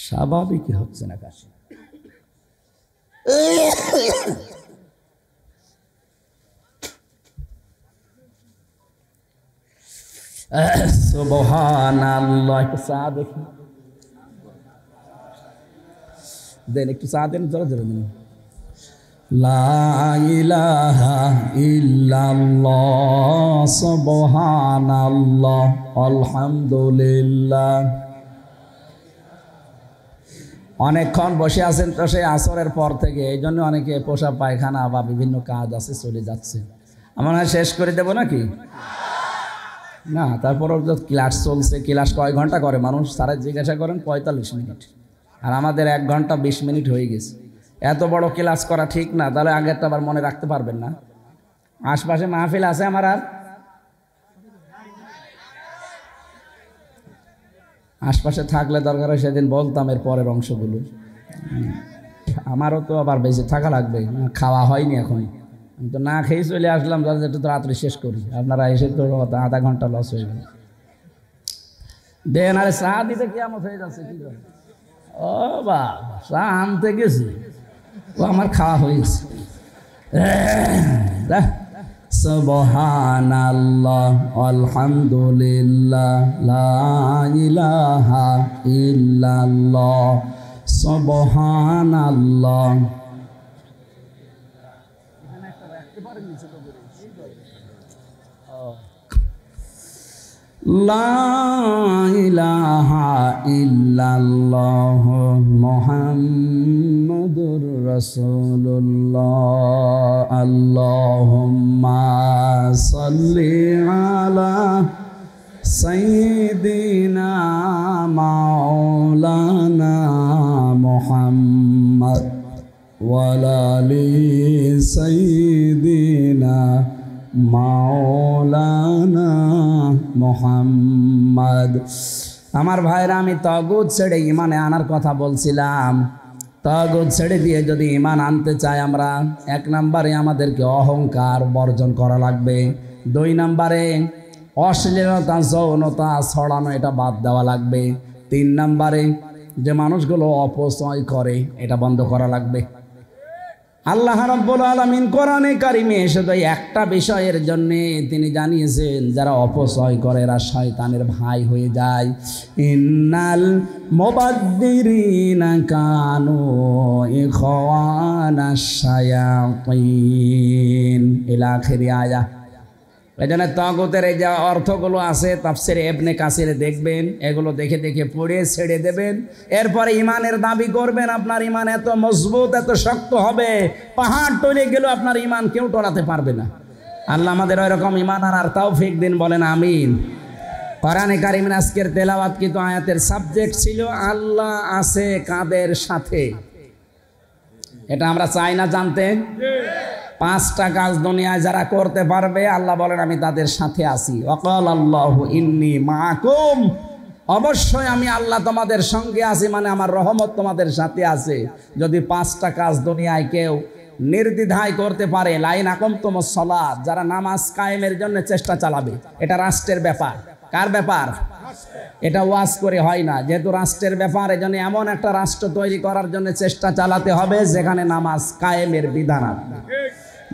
স্বাভাবিক হচ্ছে না কাশি। সুবহানাল্লাহ। একটু চা দেখি দেন, একটু চা দেন, জোরে জোরে দেন। লা ইলাহা ইল্লাল্লাহ সুবহানাল্লাহ আলহামদুলিল্লাহ। অনেকক্ষণ বসে আছেন তো সেই আসরের পর থেকে, এই জন্য অনেকে পোশাক পায়খানা বা বিভিন্ন কাজ আছে চলে যাচ্ছে। আমার শেষ করে দেবো নাকি? না, তারপরও ক্লাস চলছে। ক্লাস কয় ঘন্টা করে মানুষ? স্যারের জিজ্ঞাসা করেন 45 মিনিট, আর আমাদের 1 ঘন্টা 20 মিনিট হয়ে গেছে। এত বড় ক্লাস করা ঠিক না। তাহলে আগেরটা আবার মনে রাখতে পারবেন না। আশপাশে মাহফিল আছে আমার, আর আশপাশে থাকলে দরকার হয় সেদিন বলতাম এর পরের অংশগুলো। আমারও তো আবার বেঁচে থাকা লাগবে, খাওয়া হয়নি এখন। আমি তো না খেয়ে চলে আসলাম, একটু তাড়াতাড়ি শেষ করি। আপনারা এসে তো আধা ঘন্টা লস হয়ে গেল। দেন, আরে চা দিতে কিয়ামত হয়ে যাচ্ছে। কি করে? ও বা, চা আনতে গেছি, ও আমার খাওয়া হয়েছে। সুবহানাল্লাহ আলহামদুলিল্লাহ লা ইলাহা ইল্লাল্লাহ সুবহানাল্লাহ। লা ইলাহা ইল্লাল্লাহ মুহাম্মাদুর রাসূলুল্লাহ। আল্লাহুম্মা সাল্লি আলা সাইয়্যিদিনা মাওলানা মুহাম্মদ ওয়া আলি সাইয়্যিদিনা মাওলানা মুহাম্মদ। আমার ভাইরা, আমি তাগুত ছেড়ে ইমানে আনার কথা বলছিলাম। তাগুত ছেড়ে দিয়ে যদি ইমান আনতে চাই আমরা, 1 নম্বরে আমাদেরকে অহংকার বর্জন করা লাগবে। 2 নম্বরে অশ্লীলতা যৌনতা ছড়ানো, এটা বাদ দেওয়া লাগবে। 3 নম্বরে যে মানুষগুলো অপচয় করে, এটা বন্ধ করা লাগবে। আল্লাহ রাব্বুল আলামিন কোরআনে কারিমে শুধু একটা বিষয়ের জন্য তিনি জানিয়েছেন, যারা অপচয় করে এরা শয়তানের ভাই হয়ে যায়। ইন্নাল মুবাদ্দিরিনা কানু ইখওয়ানাশ শায়াতিন ইলা আখিরি আয়া। এই জন্য তাগুতের এই যে অর্থগুলো আছে তাফসিরে ইবনে কাসিরে দেখবেন, এগুলো দেখে দেখে পড়ে ছেড়ে দেবেন। এরপরে ইমানের দাবি করবেন, আপনার ইমান এত মজবুত এত শক্ত হবে, পাহাড় টলে গেলেও আপনার ইমান কেউ টলাতে পারবে না। আল্লাহ আমাদের ওইরকম ইমান আর তৌফিক দিন, বলেন আমিন। কোরআনে কারিমের আজকের তেলাওয়াতকৃত আয়াতের সাবজেক্ট ছিল আল্লাহ আছে কাদের সাথে। এটা আমরা চাই না জানতে? 5টা কাজ দুনিয়ায় যারা করতে পারবে আল্লাহ বলেন আমি তাদের সাথে আছি। ওয়াকাল আল্লাহু ইন্নী মাআকুম, অবশ্যই আমি আল্লাহ তোমাদের সঙ্গে আছি, মানে আমার রহমত তোমাদের সাথে আছে। যদি 5টা কাজ দুনিয়ায় কেউ নির্দ্বিধায় করতে পারে, লাইন আকামতুমুস সালাত, যারা নামাজ কায়েমের জন্য চেষ্টা চালাবে, এটা রাষ্ট্রের ব্যাপার। কার ব্যাপার? এটা ওয়াজ করে হয় না, যেহেতু রাষ্ট্রের ব্যাপার, এজন্য এমন একটা রাষ্ট্র তৈরি করার জন্য চেষ্টা চালাতে হবে যেখানে নামাজ কায়েমের বিধান আছে।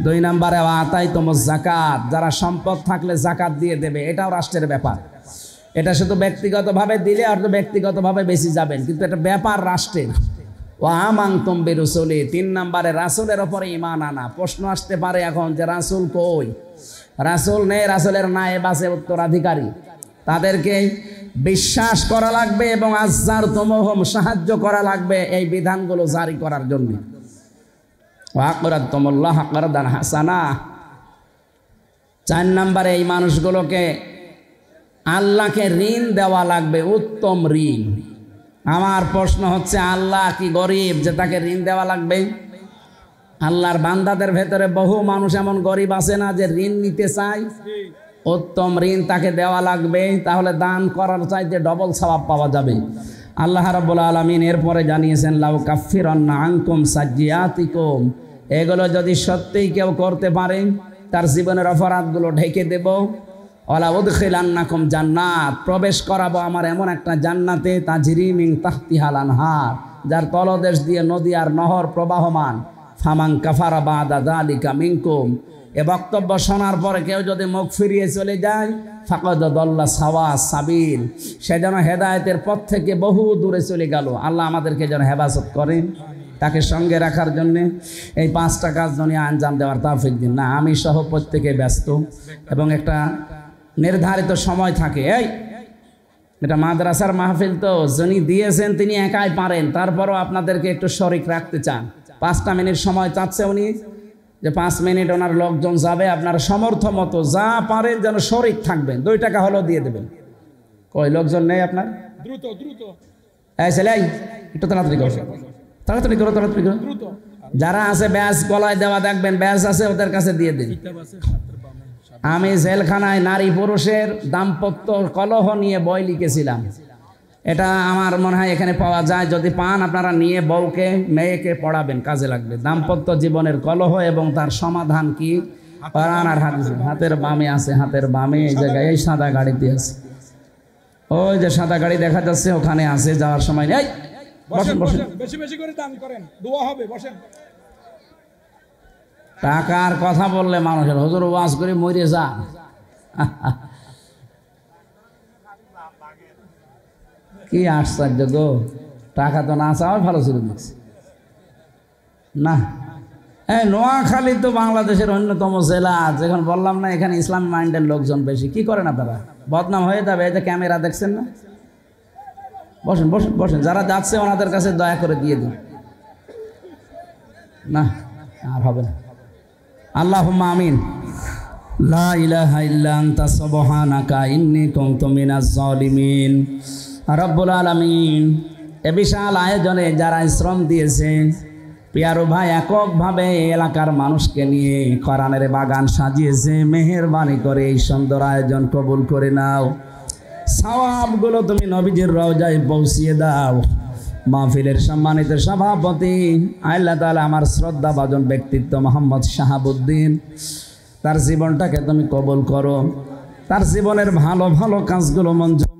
2 নম্বরে আতাইতুমুজ যাকাত, যারা সম্পদ থাকলে যাকাত দিয়ে দেবে, এটাও রাষ্ট্রের ব্যাপার। এটা শুধু ব্যক্তিগতভাবে দিলে আর ব্যক্তিগতভাবে বেশি যাবেন, কিন্তু এটা ব্যাপার রাষ্ট্রের। ওয়া আমানতুম বিরুসুলি, 3 নম্বরে রাসূলের উপরে ঈমান আনা। প্রশ্ন আসতে পারে এখন যে রাসূল কই? রাসূল নেই, রাসূলের নায়েব আছে, উত্তরাধিকারী। তাদেরকে বিশ্বাস করা লাগবে এবং আযযারতুমুহুম, সাহায্য করা লাগবে এই বিধানগুলো জারি করার জন্য। ওয়া আকরাদতুমুল্লাহ আকরাদান হাসানা। 4 নম্বরে এই মানুষগুলোকে আল্লাহকে ঋণ দেওয়া লাগবে, উত্তম ঋণ। আমার প্রশ্ন হচ্ছে, আল্লাহ কি গরিব যে তাকে ঋণ দেওয়া লাগবে? আল্লাহর বান্দাদের ভেতরে বহু মানুষ এমন গরিব আছে না যে ঋণ নিতে চায়? উত্তম ঋণ তাকে দেওয়া লাগবে, তাহলে দান করার চাইতে ডবল সওয়াব পাওয়া যাবে। আল্লাহ রাব্বুল আলামিন এরপরে জানিয়েছেন লাউ কাফিরান্না আনকুম সাজ্জিয়াতিকুম, এগুলো যদি সত্যিই কেউ করতে পারে তার জীবনের অপরাধগুলো ঢেকে দেব। ওয়ালা উদখিলান্নাকুম জান্নাত, প্রবেশ করাবো আমার এমন একটা জান্নাতে তাজরি মিন তাহতিহাল আনহার, যার তলদেশ দিয়ে নদী আর নহর প্রবাহমান। ফামান কাফারা বাদা যালিকা মিনকুম, এ বক্তব্য শোনার পরে কেউ যদি মুখ ফিরিয়ে চলে যায়, ফাকাদ দাল্লা সাওয়া সাবিল, সে যেন হেদায়েতের পথ থেকে বহু দূরে চলে গেল। আল্লাহ আমাদেরকে যেন হেফাজত করেন, তাকে সঙ্গে রাখার জন্যে এই 5টা কাজ দুনিয়া আঞ্জাম দেওয়ার তৌফিক দিন। না, আমি সহ প্রত্যেকে ব্যস্ত এবং একটা নির্ধারিত সময় থাকে। এটা মাদ্রাসার মাহফিল, তো যিনি দিয়েছেন তিনি একাই পারেন, তারপরও আপনাদেরকে একটু শরিক রাখতে চান। 5টা মিনিট সময় চাচ্ছে উনি, যে 5 মিনিট ওনার লোকজন যাবে, আপনার সমর্থ মতো যা পারেন যেন শরিক থাকবেন। 2 টাকা হলেও দিয়ে দেবেন। কই লোকজন নেই আপনার? দ্রুত দ্রুত এই ছেলে, একটু তাড়াতাড়ি করো, তাড়াতাড়ি করো, তাড়াতাড়ি করো। যারা আছে ব্যাস গলায় দেওয়া দেখবেন, ব্যাস আছে ওদের কাছে দিয়ে দিন। আমি জেলখানায় নারী পুরুষের দাম্পত্য কলহ নিয়ে বই লিখেছিলাম। এটা আমার মনে হয় এখানে পাওয়া যায়, যদি পান আপনারা নিয়ে বউকে মেয়েকে পড়াবেন, কাজে লাগবে। দাম্পত্য জীবনের কলহ এবং তার সমাধান কি, কোরআন আর হাদিসে। হাতের বামে আছে, হাতের বামে এই জায়গায়, এই সাদা গাড়িতে আছে। ওই যে সাদা গাড়ি দেখা যাচ্ছে ওখানে আছে, যাওয়ার সময় নেই। বসেন বসেন, বেশি বেশি করে দান করেন, দোয়া হবে, বসেন। টাকার কথা বললে মানুষের হুজুর ওয়াজ করে মরে যা। কি আশ্চর্য গো, টাকা তো না চাওয়া ভালো ছিল দেখছি না। এই নোয়াখালী তো বাংলাদেশের অন্যতম জেলা, যেখানে বললাম না এখানে ইসলাম মাইন্ডের লোকজন বেশি। কি করেন আপনারা? বদনাম হয়ে যাবে। এই যে ক্যামেরা দেখছেন না, বসেন বসেন বসেন। যারা যাচ্ছে ওনাদের কাছে দয়া করে দিয়ে দিন। না আর হবে না। আল্লাহুম্মা আমিন। লা ইলাহা ইল্লা আনতা সুবহানাকা ইন্নী কুনতু মিনাজ জালিমিন। রব্বুল আলামিন, এ বিশাল আয়োজনে যারা শ্রম দিয়েছে, পিয়ারু ভাই এককভাবে এলাকার মানুষকে নিয়ে কোরআনের বাগান সাজিয়েছে, মেহেরবানি করে এই সুন্দর আয়োজন কবুল করে নাও। সওয়াবগুলো তুমি নবীজির রওজায় পৌঁছিয়ে দাও। মাহফিলের সম্মানিত সভাপতি আল্লাহ তাআলা আমার শ্রদ্ধাভাজন ব্যক্তিত্ব মোহাম্মদ শাহাবুদ্দিন, তার জীবনটাকে তুমি কবুল করো, তার জীবনের ভালো ভালো কাজগুলো মঞ্জুর